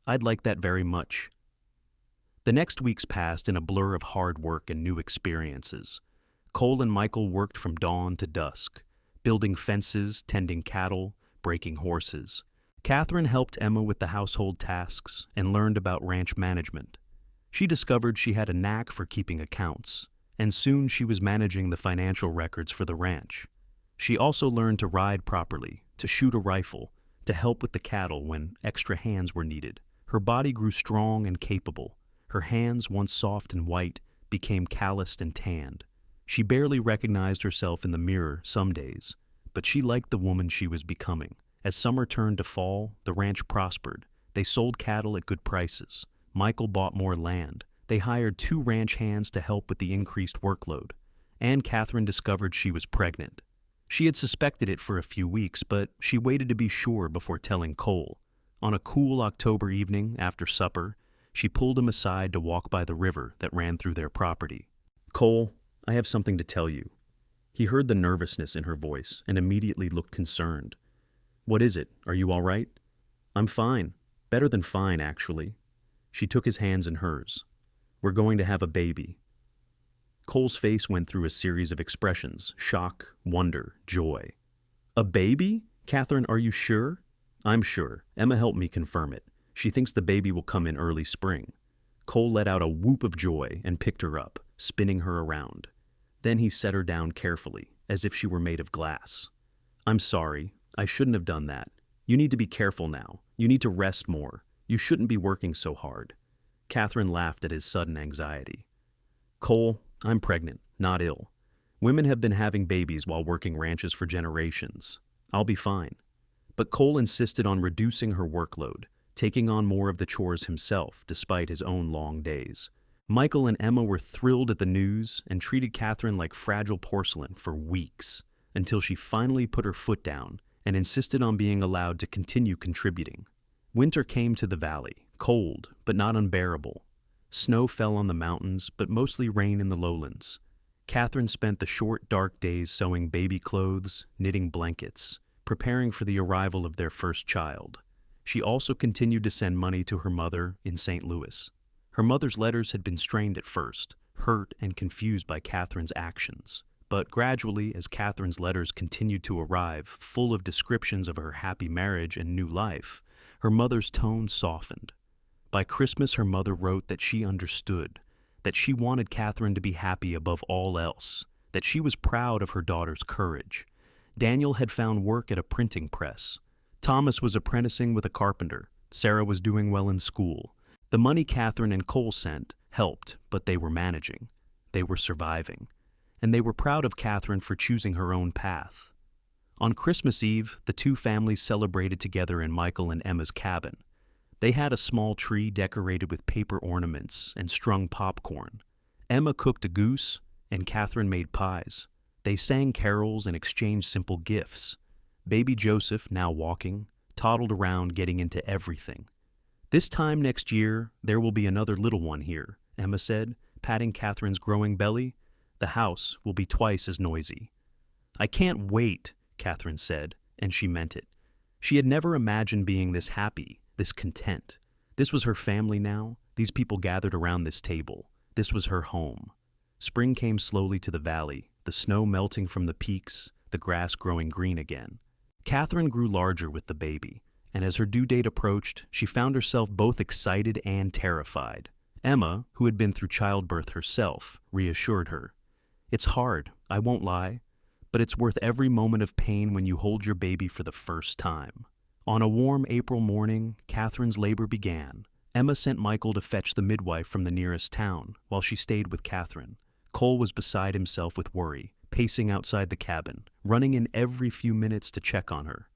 I'd like that very much." The next weeks passed in a blur of hard work and new experiences. Cole and Michael worked from dawn to dusk, building fences, tending cattle, breaking horses. Katherine helped Emma with the household tasks and learned about ranch management. She discovered she had a knack for keeping accounts, and soon she was managing the financial records for the ranch. She also learned to ride properly, to shoot a rifle, to help with the cattle when extra hands were needed. Her body grew strong and capable. Her hands, once soft and white, became calloused and tanned. She barely recognized herself in the mirror some days, but she liked the woman she was becoming. As summer turned to fall, the ranch prospered. They sold cattle at good prices. Michael bought more land. They hired 2 ranch hands to help with the increased workload. And Katherine discovered she was pregnant. She had suspected it for a few weeks, but she waited to be sure before telling Cole. On a cool October evening, after supper, she pulled him aside to walk by the river that ran through their property. "Cole, I have something to tell you." He heard the nervousness in her voice and immediately looked concerned. "What is it? Are you all right?" "I'm fine. Better than fine, actually." She took his hands in hers. "We're going to have a baby." Cole's face went through a series of expressions: shock, wonder, joy. A baby? Catherine, are you sure? I'm sure. Emma helped me confirm it. She thinks the baby will come in early spring. Cole let out a whoop of joy and picked her up, spinning her around. Then he set her down carefully, as if she were made of glass. I'm sorry. I shouldn't have done that. You need to be careful now. You need to rest more. You shouldn't be working so hard. Catherine laughed at his sudden anxiety. Cole, I'm pregnant, not ill. Women have been having babies while working ranches for generations. I'll be fine. But Cole insisted on reducing her workload, taking on more of the chores himself despite his own long days. Michael and Emma were thrilled at the news and treated Catherine like fragile porcelain for weeks, until she finally put her foot down and insisted on being allowed to continue contributing. Winter came to the valley, cold but not unbearable. Snow fell on the mountains, but mostly rain in the lowlands. Catherine spent the short, dark days sewing baby clothes, knitting blankets, preparing for the arrival of their first child. She also continued to send money to her mother in St. Louis. Her mother's letters had been strained at first, hurt and confused by Catherine's actions. But gradually, as Catherine's letters continued to arrive, full of descriptions of her happy marriage and new life, her mother's tone softened. By Christmas, her mother wrote that she understood, that she wanted Catherine to be happy above all else, that she was proud of her daughter's courage. Daniel had found work at a printing press. Thomas was apprenticing with a carpenter. Sarah was doing well in school. The money Catherine and Cole sent helped, but they were managing. They were surviving. And they were proud of Catherine for choosing her own path. On Christmas Eve, the two families celebrated together in Michael and Emma's cabin. They had a small tree decorated with paper ornaments and strung popcorn. Emma cooked a goose, and Catherine made pies. They sang carols and exchanged simple gifts. Baby Joseph, now walking, toddled around getting into everything. This time next year, there will be another little one here, Emma said, patting Catherine's growing belly. The house will be twice as noisy. I can't wait, Catherine said, and she meant it. She had never imagined being this happy, this content. This was her family now. These people gathered around this table. This was her home. Spring came slowly to the valley, the snow melting from the peaks, the grass growing green again. Catherine grew larger with the baby, and as her due date approached, she found herself both excited and terrified. Emma, who had been through childbirth herself, reassured her. It's hard, I won't lie, but it's worth every moment of pain when you hold your baby for the first time. On a warm April morning, Catherine's labor began. Emma sent Michael to fetch the midwife from the nearest town, while she stayed with Catherine. Cole was beside himself with worry, pacing outside the cabin, running in every few minutes to check on her.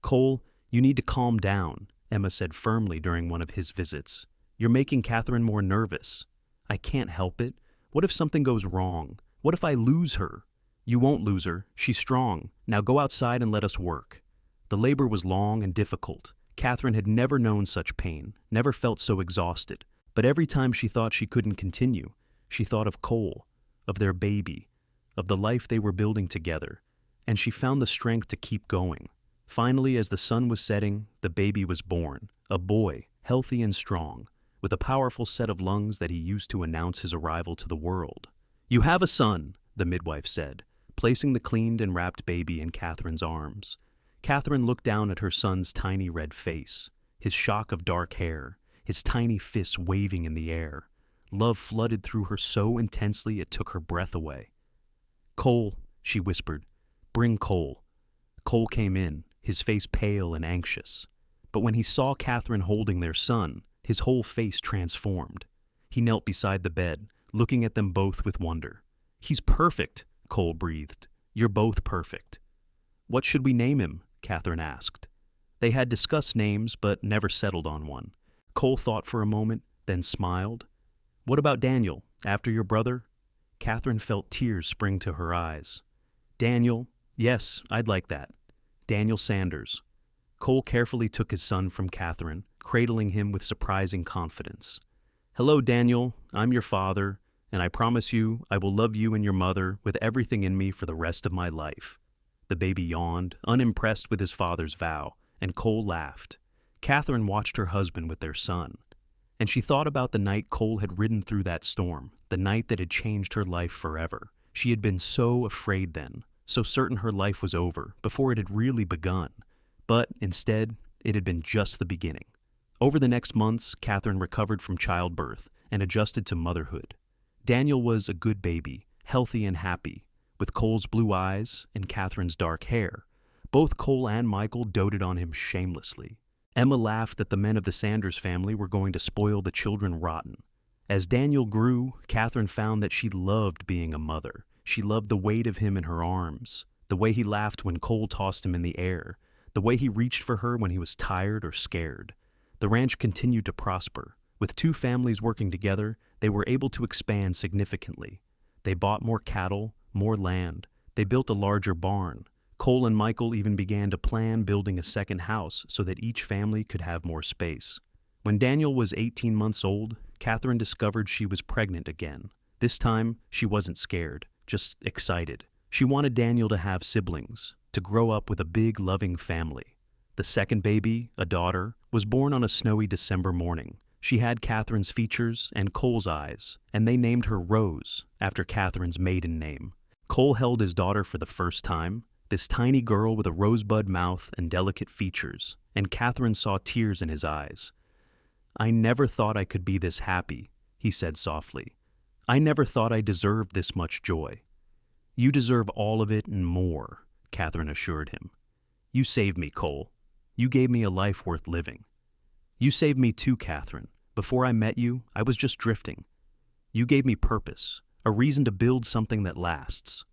Cole, you need to calm down, Emma said firmly during one of his visits. You're making Catherine more nervous. I can't help it. What if something goes wrong? What if I lose her? You won't lose her. She's strong. Now go outside and let us work. The labor was long and difficult. Catherine had never known such pain, never felt so exhausted. But every time she thought she couldn't continue, she thought of Cole, of their baby, of the life they were building together, and she found the strength to keep going. Finally, as the sun was setting, the baby was born, a boy, healthy and strong, with a powerful set of lungs that he used to announce his arrival to the world. You have a son, the midwife said, placing the cleaned and wrapped baby in Catherine's arms. Catherine looked down at her son's tiny red face, his shock of dark hair, his tiny fists waving in the air. Love flooded through her so intensely it took her breath away. Cole, she whispered, bring Cole. Cole came in, his face pale and anxious. But when he saw Catherine holding their son, his whole face transformed. He knelt beside the bed, looking at them both with wonder. He's perfect, Cole breathed. You're both perfect. What should we name him? Catherine asked. They had discussed names, but never settled on one. Cole thought for a moment, then smiled. What about Daniel, after your brother? Catherine felt tears spring to her eyes. Daniel, yes, I'd like that. Daniel Sanders. Cole carefully took his son from Catherine, cradling him with surprising confidence. Hello, Daniel, I'm your father, and I promise you I will love you and your mother with everything in me for the rest of my life. The baby yawned, unimpressed with his father's vow, and Cole laughed. Catherine watched her husband with their son. And she thought about the night Cole had ridden through that storm, the night that had changed her life forever. She had been so afraid then, so certain her life was over before it had really begun. But instead, it had been just the beginning. Over the next months, Katherine recovered from childbirth and adjusted to motherhood. Daniel was a good baby, healthy and happy, with Cole's blue eyes and Katherine's dark hair. Both Cole and Michael doted on him shamelessly. Emma laughed that the men of the Sanders family were going to spoil the children rotten. As Daniel grew, Katherine found that she loved being a mother. She loved the weight of him in her arms, the way he laughed when Cole tossed him in the air, the way he reached for her when he was tired or scared. The ranch continued to prosper. With two families working together, they were able to expand significantly. They bought more cattle, more land. They built a larger barn. Cole and Michael even began to plan building a second house so that each family could have more space. When Daniel was 18 months old, Katherine discovered she was pregnant again. This time, she wasn't scared, just excited. She wanted Daniel to have siblings, to grow up with a big, loving family. The second baby, a daughter, was born on a snowy December morning. She had Katherine's features and Cole's eyes, and they named her Rose, after Katherine's maiden name. Cole held his daughter for the first time, this tiny girl with a rosebud mouth and delicate features, and Katherine saw tears in his eyes. "I never thought I could be this happy," he said softly. "I never thought I deserved this much joy." "You deserve all of it and more," Katherine assured him. "You saved me, Cole. You gave me a life worth living." "You saved me too, Katherine. Before I met you, I was just drifting. You gave me purpose, a reason to build something that lasts."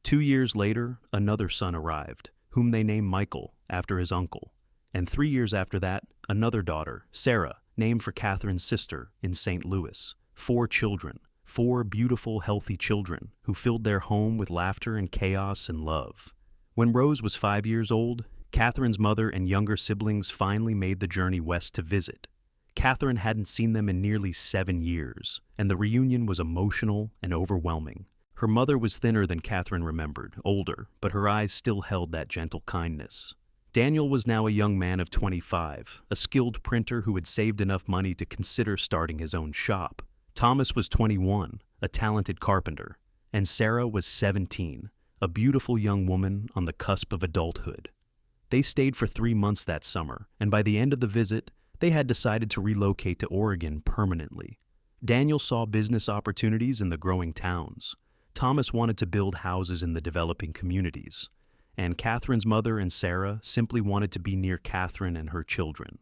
2 years later, another son arrived, whom they named Michael, after his uncle. And 3 years after that, another daughter, Sarah, named for Katherine's sister, in St. Louis. 4 children, 4 beautiful, healthy children, who filled their home with laughter and chaos and love. When Rose was 5 years old, Katherine's mother and younger siblings finally made the journey west to visit. Katherine hadn't seen them in nearly 7 years, and the reunion was emotional and overwhelming. Her mother was thinner than Katherine remembered, older, but her eyes still held that gentle kindness. Daniel was now a young man of 25, a skilled printer who had saved enough money to consider starting his own shop. Thomas was 21, a talented carpenter, and Sarah was 17, a beautiful young woman on the cusp of adulthood. They stayed for 3 months that summer, and by the end of the visit, they had decided to relocate to Oregon permanently. Daniel saw business opportunities in the growing towns. Thomas wanted to build houses in the developing communities, and Katherine's mother and Sarah simply wanted to be near Katherine and her children.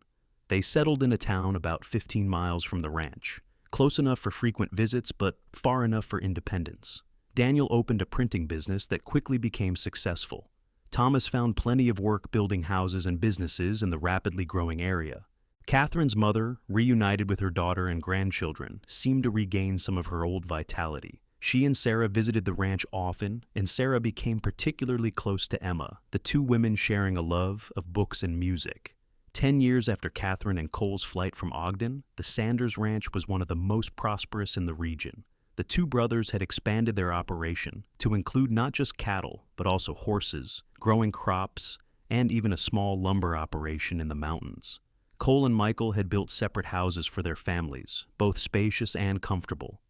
They settled in a town about 15 miles from the ranch, close enough for frequent visits but far enough for independence. Daniel opened a printing business that quickly became successful. Thomas found plenty of work building houses and businesses in the rapidly growing area. Katherine's mother, reunited with her daughter and grandchildren, seemed to regain some of her old vitality. She and Sarah visited the ranch often, and Sarah became particularly close to Emma, the 2 women sharing a love of books and music. 10 years after Katherine and Cole's flight from Ogden, the Sanders Ranch was one of the most prosperous in the region. The 2 brothers had expanded their operation to include not just cattle, but also horses, growing crops, and even a small lumber operation in the mountains. Cole and Michael had built separate houses for their families, both spacious and comfortable.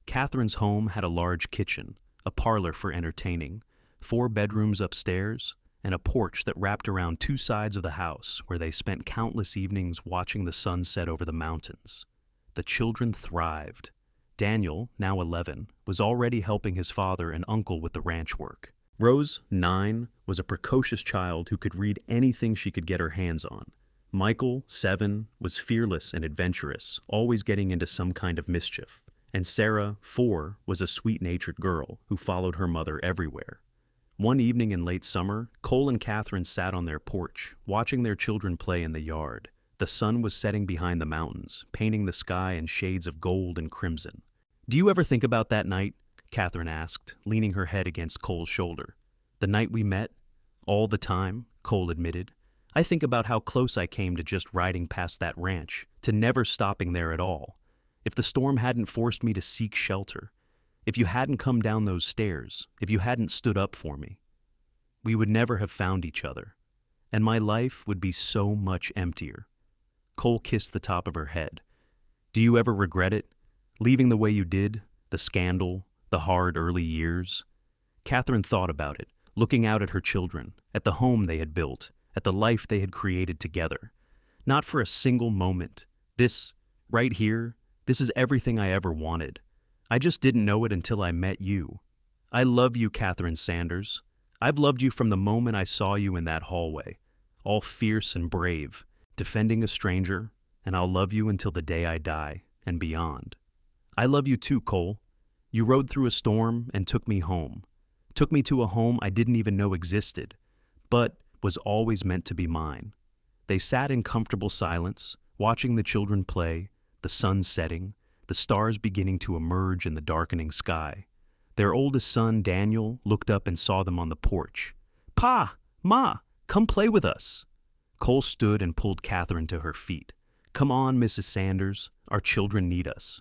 Katherine's home had a large kitchen, a parlor for entertaining, 4 bedrooms upstairs, and a porch that wrapped around 2 sides of the house where they spent countless evenings watching the sun set over the mountains. The children thrived. Daniel, now 11, was already helping his father and uncle with the ranch work. Rose, 9, was a precocious child who could read anything she could get her hands on. Michael, 7, was fearless and adventurous, always getting into some kind of mischief. And Sarah, 4, was a sweet-natured girl who followed her mother everywhere. One evening in late summer, Cole and Katherine sat on their porch, watching their children play in the yard. The sun was setting behind the mountains, painting the sky in shades of gold and crimson. "Do you ever think about that night?" Katherine asked, leaning her head against Cole's shoulder. "The night we met?" "All the time," Cole admitted. "I think about how close I came to just riding past that ranch, to never stopping there at all. If the storm hadn't forced me to seek shelter, if you hadn't come down those stairs, if you hadn't stood up for me, we would never have found each other, and my life would be so much emptier." Cole kissed the top of her head. Do you ever regret it? Leaving the way you did? The scandal? The hard early years? Katherine thought about it, looking out at her children, at the home they had built, at the life they had created together. Not for a single moment. This, right here, this is everything I ever wanted. I just didn't know it until I met you. I love you, Katherine Sanders. I've loved you from the moment I saw you in that hallway, all fierce and brave, defending a stranger, and I'll love you until the day I die and beyond. I love you too, Cole. You rode through a storm and took me home. Took me to a home I didn't even know existed, but was always meant to be mine. They sat in comfortable silence, watching the children play, the sun setting, the stars beginning to emerge in the darkening sky. Their oldest son, Daniel, looked up and saw them on the porch. "Pa! Ma! Come play with us!" Cole stood and pulled Katherine to her feet. "Come on, Mrs. Sanders. Our children need us."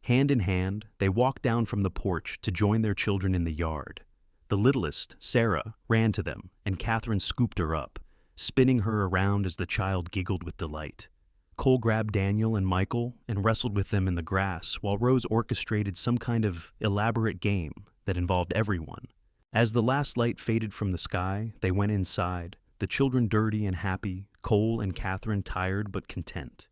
Hand in hand, they walked down from the porch to join their children in the yard. The littlest, Sarah, ran to them, and Katherine scooped her up, spinning her around as the child giggled with delight. Cole grabbed Daniel and Michael and wrestled with them in the grass while Rose orchestrated some kind of elaborate game that involved everyone. As the last light faded from the sky, they went inside, the children dirty and happy, Cole and Katherine tired but content.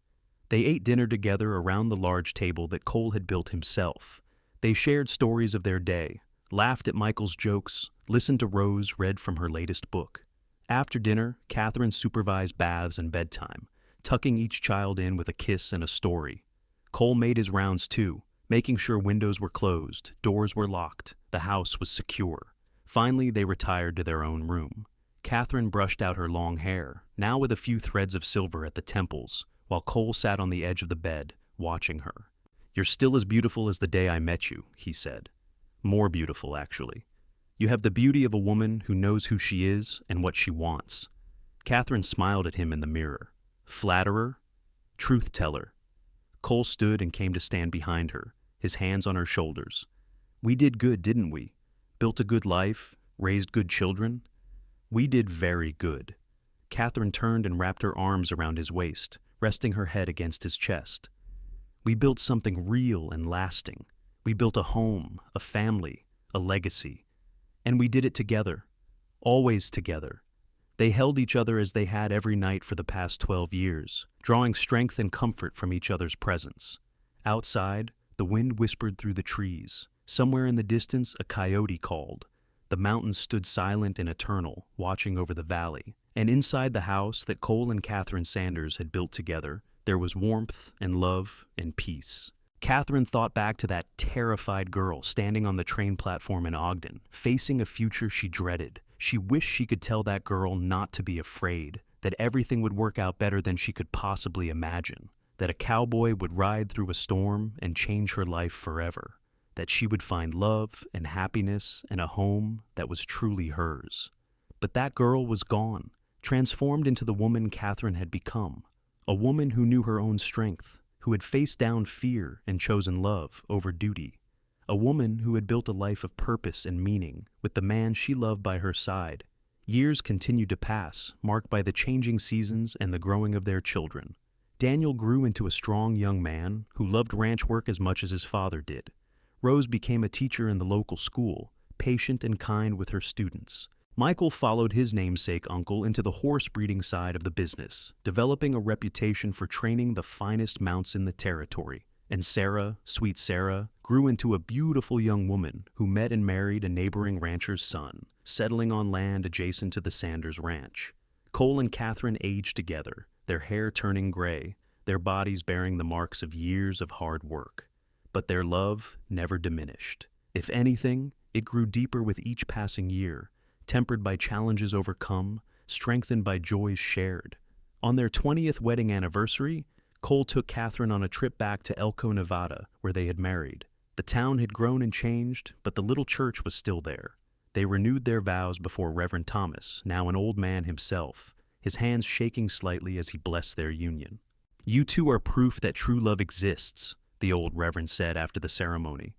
They ate dinner together around the large table that Cole had built himself. They shared stories of their day, laughed at Michael's jokes, listened to Rose read from her latest book. After dinner, Katherine supervised baths and bedtime, tucking each child in with a kiss and a story. Cole made his rounds too, making sure windows were closed, doors were locked, the house was secure. Finally, they retired to their own room. Katherine brushed out her long hair, now with a few threads of silver at the temples, while Cole sat on the edge of the bed, watching her. "You're still as beautiful as the day I met you," he said. "More beautiful, actually. You have the beauty of a woman who knows who she is and what she wants." Katherine smiled at him in the mirror. Flatterer? Truth-teller. Cole stood and came to stand behind her, his hands on her shoulders. "We did good, didn't we? Built a good life, raised good children. We did very good." Katherine turned and wrapped her arms around his waist, resting her head against his chest. "We built something real and lasting. We built a home, a family, a legacy. And we did it together. Always together." They held each other as they had every night for the past 12 years, drawing strength and comfort from each other's presence. Outside, the wind whispered through the trees. Somewhere in the distance, a coyote called. The mountains stood silent and eternal, watching over the valley. And inside the house that Cole and Katherine Sanders had built together, there was warmth and love and peace. Katherine thought back to that terrified girl standing on the train platform in Ogden, facing a future she dreaded. She wished she could tell that girl not to be afraid, that everything would work out better than she could possibly imagine, that a cowboy would ride through a storm and change her life forever, that she would find love and happiness and a home that was truly hers. But that girl was gone, transformed into the woman Katherine had become, a woman who knew her own strength, who had faced down fear and chosen love over duty, a woman who had built a life of purpose and meaning with the man she loved by her side. Years continued to pass, marked by the changing seasons and the growing of their children. Daniel grew into a strong young man who loved ranch work as much as his father did. Rose became a teacher in the local school, patient and kind with her students. Michael followed his namesake uncle into the horse breeding side of the business, developing a reputation for training the finest mounts in the territory. And Sarah, sweet Sarah, grew into a beautiful young woman who met and married a neighboring rancher's son, settling on land adjacent to the Sanders ranch. Cole and Katherine aged together, their hair turning gray, their bodies bearing the marks of years of hard work. But their love never diminished. If anything, it grew deeper with each passing year, tempered by challenges overcome, strengthened by joys shared. On their 20th wedding anniversary, Cole took Katherine on a trip back to Elko, Nevada, where they had married. The town had grown and changed, but the little church was still there. They renewed their vows before Reverend Thomas, now an old man himself, his hands shaking slightly as he blessed their union. "You two are proof that true love exists," the old reverend said after the ceremony.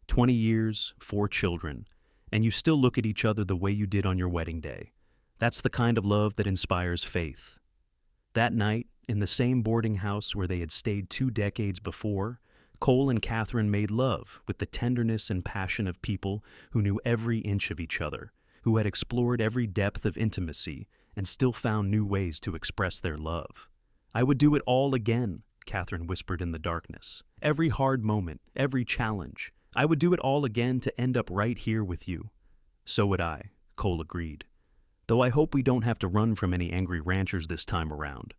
20 years, 4 children, and you still look at each other the way you did on your wedding day. That's the kind of love that inspires faith. That night, in the same boarding house where they had stayed 2 decades before, Cole and Katherine made love with the tenderness and passion of people who knew every inch of each other, who had explored every depth of intimacy and still found new ways to express their love. "I would do it all again," Katherine whispered in the darkness. "Every hard moment, every challenge. I would do it all again to end up right here with you." "So would I," Cole agreed. "Though I hope we don't have to run from any angry ranchers this time around."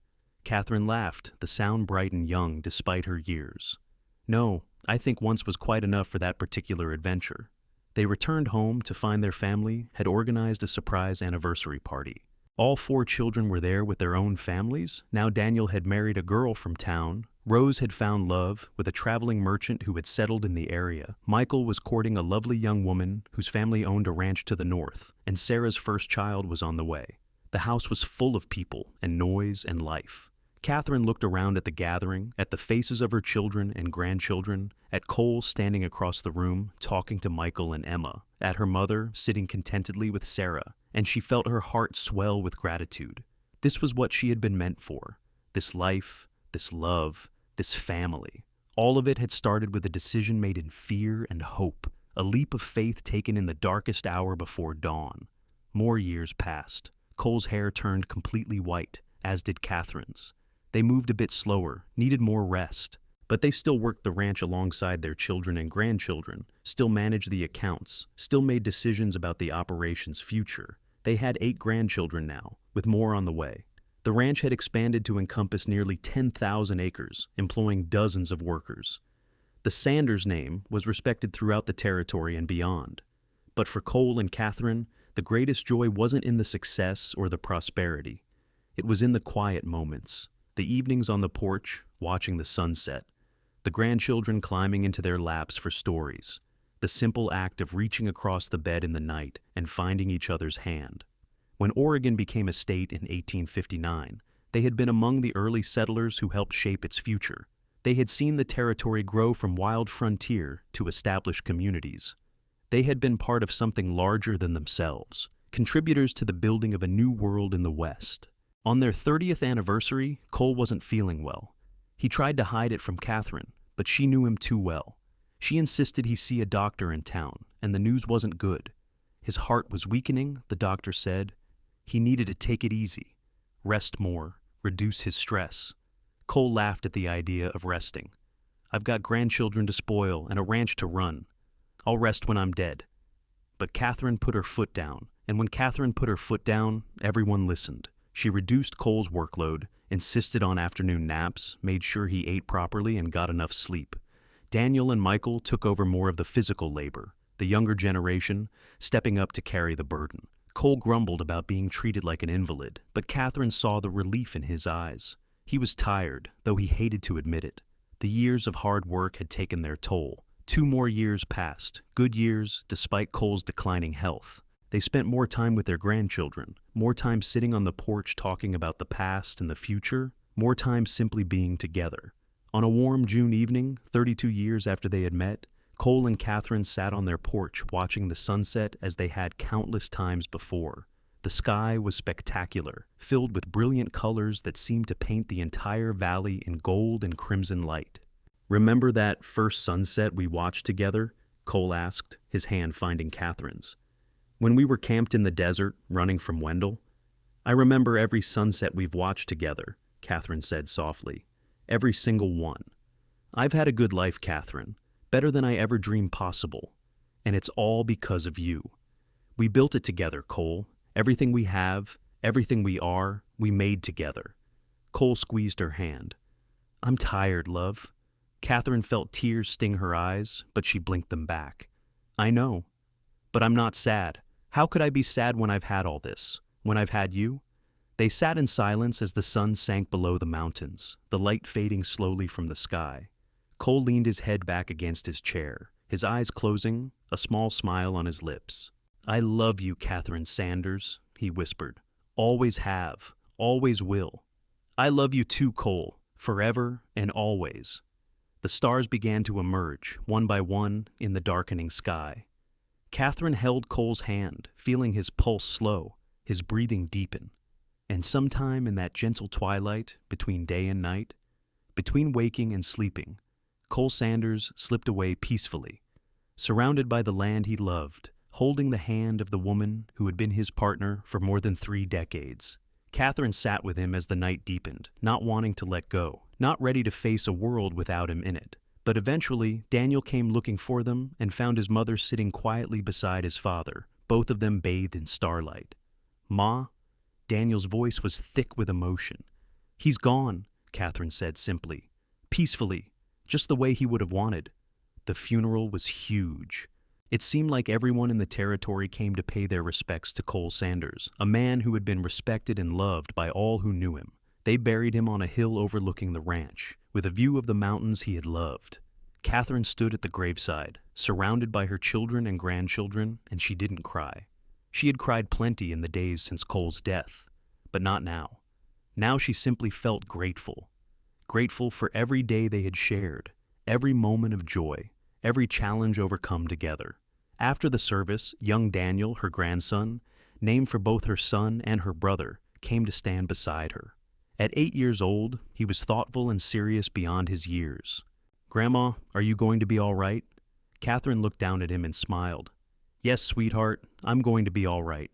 Katherine laughed, the sound bright and young despite her years. "No, I think once was quite enough for that particular adventure." They returned home to find their family had organized a surprise anniversary party. All 4 children were there with their own families. Now Daniel had married a girl from town. Rose had found love with a traveling merchant who had settled in the area. Michael was courting a lovely young woman whose family owned a ranch to the north, and Sarah's first child was on the way. The house was full of people and noise and life. Katherine looked around at the gathering, at the faces of her children and grandchildren, at Cole standing across the room talking to Michael and Emma, at her mother sitting contentedly with Sarah, and she felt her heart swell with gratitude. This was what she had been meant for. This life, this love, this family. All of it had started with a decision made in fear and hope, a leap of faith taken in the darkest hour before dawn. More years passed. Cole's hair turned completely white, as did Katherine's. They moved a bit slower, needed more rest, but they still worked the ranch alongside their children and grandchildren, still managed the accounts, still made decisions about the operation's future. They had 8 grandchildren now, with more on the way. The ranch had expanded to encompass nearly 10,000 acres, employing dozens of workers. The Sanders name was respected throughout the territory and beyond. But for Cole and Katherine, the greatest joy wasn't in the success or the prosperity. It was in the quiet moments. The evenings on the porch, watching the sunset, the grandchildren climbing into their laps for stories, the simple act of reaching across the bed in the night and finding each other's hand. When Oregon became a state in 1859, they had been among the early settlers who helped shape its future. They had seen the territory grow from wild frontier to established communities. They had been part of something larger than themselves, contributors to the building of a new world in the West. On their 30th anniversary, Cole wasn't feeling well. He tried to hide it from Katherine, but she knew him too well. She insisted he see a doctor in town, and the news wasn't good. His heart was weakening, the doctor said. He needed to take it easy, rest more, reduce his stress. Cole laughed at the idea of resting. "I've got grandchildren to spoil and a ranch to run. I'll rest when I'm dead." But Katherine put her foot down, and when Katherine put her foot down, everyone listened. She reduced Cole's workload, insisted on afternoon naps, made sure he ate properly and got enough sleep. Daniel and Michael took over more of the physical labor, the younger generation stepping up to carry the burden. Cole grumbled about being treated like an invalid, but Katherine saw the relief in his eyes. He was tired, though he hated to admit it. The years of hard work had taken their toll. 2 more years passed, good years despite Cole's declining health. They spent more time with their grandchildren, more time sitting on the porch talking about the past and the future, more time simply being together. On a warm June evening, 32 years after they had met, Cole and Katherine sat on their porch watching the sunset as they had countless times before. The sky was spectacular, filled with brilliant colors that seemed to paint the entire valley in gold and crimson light. "Remember that first sunset we watched together?" Cole asked, his hand finding Katherine's. "When we were camped in the desert, running from Wendell?" "I remember every sunset we've watched together," Katherine said softly. "Every single one. I've had a good life, Katherine, better than I ever dreamed possible. And it's all because of you. We built it together, Cole. Everything we have, everything we are, we made together." Cole squeezed her hand. "I'm tired, love." Katherine felt tears sting her eyes, but she blinked them back. "I know. But I'm not sad. How could I be sad when I've had all this? When I've had you?" They sat in silence as the sun sank below the mountains, the light fading slowly from the sky. Cole leaned his head back against his chair, his eyes closing, a small smile on his lips. "I love you, Katherine Sanders," he whispered. "Always have, always will. I love you too, Cole, forever and always." The stars began to emerge, one by one, in the darkening sky. Katherine held Cole's hand, feeling his pulse slow, his breathing deepen. And sometime in that gentle twilight, between day and night, between waking and sleeping, Cole Sanders slipped away peacefully, surrounded by the land he loved, holding the hand of the woman who had been his partner for more than 3 decades. Katherine sat with him as the night deepened, not wanting to let go, not ready to face a world without him in it. But eventually, Daniel came looking for them and found his mother sitting quietly beside his father, both of them bathed in starlight. "Ma?" Daniel's voice was thick with emotion. "He's gone," Katherine said simply, peacefully, just the way he would have wanted. The funeral was huge. It seemed like everyone in the territory came to pay their respects to Cole Sanders, a man who had been respected and loved by all who knew him. They buried him on a hill overlooking the ranch, with a view of the mountains he had loved. Katherine stood at the graveside, surrounded by her children and grandchildren, and she didn't cry. She had cried plenty in the days since Cole's death, but not now. Now she simply felt grateful. Grateful for every day they had shared, every moment of joy, every challenge overcome together. After the service, young Daniel, her grandson, named for both her son and her brother, came to stand beside her. At 8 years old, he was thoughtful and serious beyond his years. "Grandma, are you going to be all right?" Katherine looked down at him and smiled. "Yes, sweetheart, I'm going to be all right.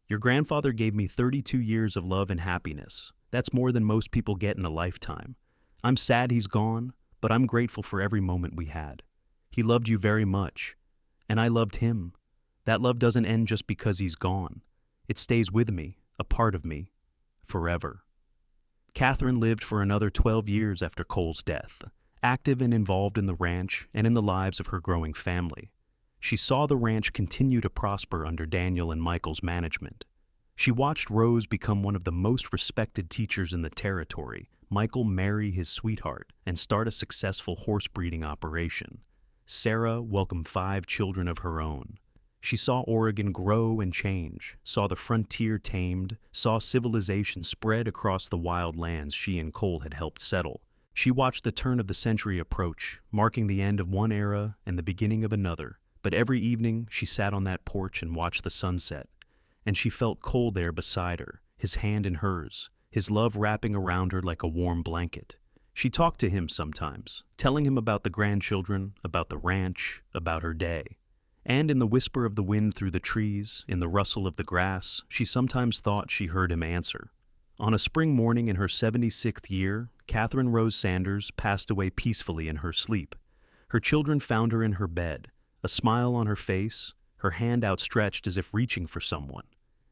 Your grandfather gave me 32 years of love and happiness. That's more than most people get in a lifetime. I'm sad he's gone, but I'm grateful for every moment we had. He loved you very much, and I loved him. That love doesn't end just because he's gone. It stays with me, a part of me, forever." Katherine lived for another 12 years after Cole's death, active and involved in the ranch and in the lives of her growing family. She saw the ranch continue to prosper under Daniel and Michael's management. She watched Rose become one of the most respected teachers in the territory, Michael marry his sweetheart, and start a successful horse breeding operation. Sarah welcomed 5 children of her own. She saw Oregon grow and change, saw the frontier tamed, saw civilization spread across the wild lands she and Cole had helped settle. She watched the turn of the century approach, marking the end of one era and the beginning of another. But every evening she sat on that porch and watched the sunset, and she felt Cole there beside her, his hand in hers, his love wrapping around her like a warm blanket. She talked to him sometimes, telling him about the grandchildren, about the ranch, about her day. And in the whisper of the wind through the trees, in the rustle of the grass, she sometimes thought she heard him answer. On a spring morning in her 76th year, Katherine Rose Sanders passed away peacefully in her sleep. Her children found her in her bed, a smile on her face, her hand outstretched as if reaching for someone.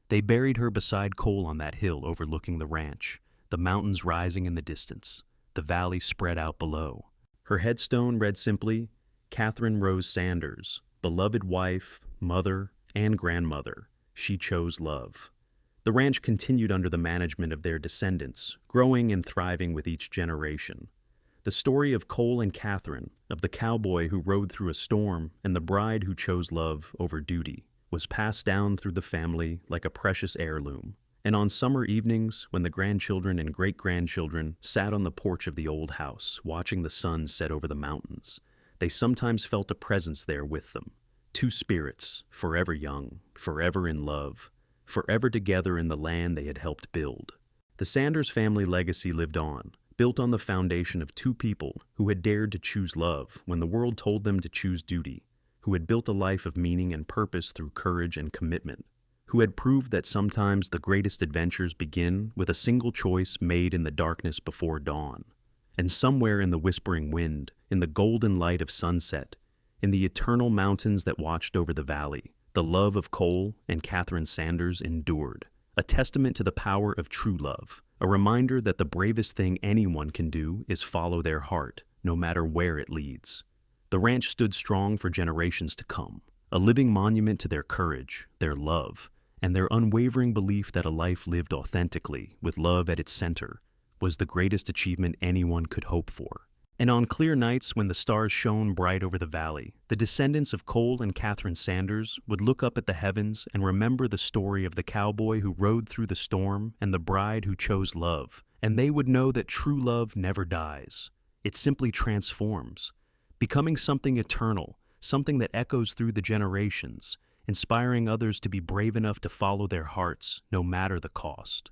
They buried her beside Cole on that hill overlooking the ranch, the mountains rising in the distance, the valley spread out below. Her headstone read simply, "Katherine Rose Sanders, beloved wife, mother, and grandmother. She chose love." The ranch continued under the management of their descendants, growing and thriving with each generation. The story of Cole and Katherine, of the cowboy who rode through a storm and the bride who chose love over duty, was passed down through the family like a precious heirloom. And on summer evenings, when the grandchildren and great-grandchildren sat on the porch of the old house, watching the sun set over the mountains, they sometimes felt a presence there with them. 2 spirits, forever young, forever in love, forever together in the land they had helped build. The Sanders family legacy lived on, built on the foundation of 2 people who had dared to choose love when the world told them to choose duty, who had built a life of meaning and purpose through courage and commitment, who had proved that sometimes the greatest adventures begin with a single choice made in the darkness before dawn. And somewhere in the whispering wind, in the golden light of sunset, in the eternal mountains that watched over the valley, the love of Cole and Katherine Sanders endured, a testament to the power of true love, a reminder that the bravest thing anyone can do is follow their heart, no matter where it leads. The ranch stood strong for generations to come, a living monument to their courage, their love, and their unwavering belief that a life lived authentically, with love at its center, was the greatest achievement anyone could hope for. And on clear nights when the stars shone bright over the valley, the descendants of Cole and Katherine Sanders would look up at the heavens and remember the story of the cowboy who rode through the storm and the bride who chose love, and they would know that true love never dies. It simply transforms, becoming something eternal, something that echoes through the generations, inspiring others to be brave enough to follow their hearts, no matter the cost.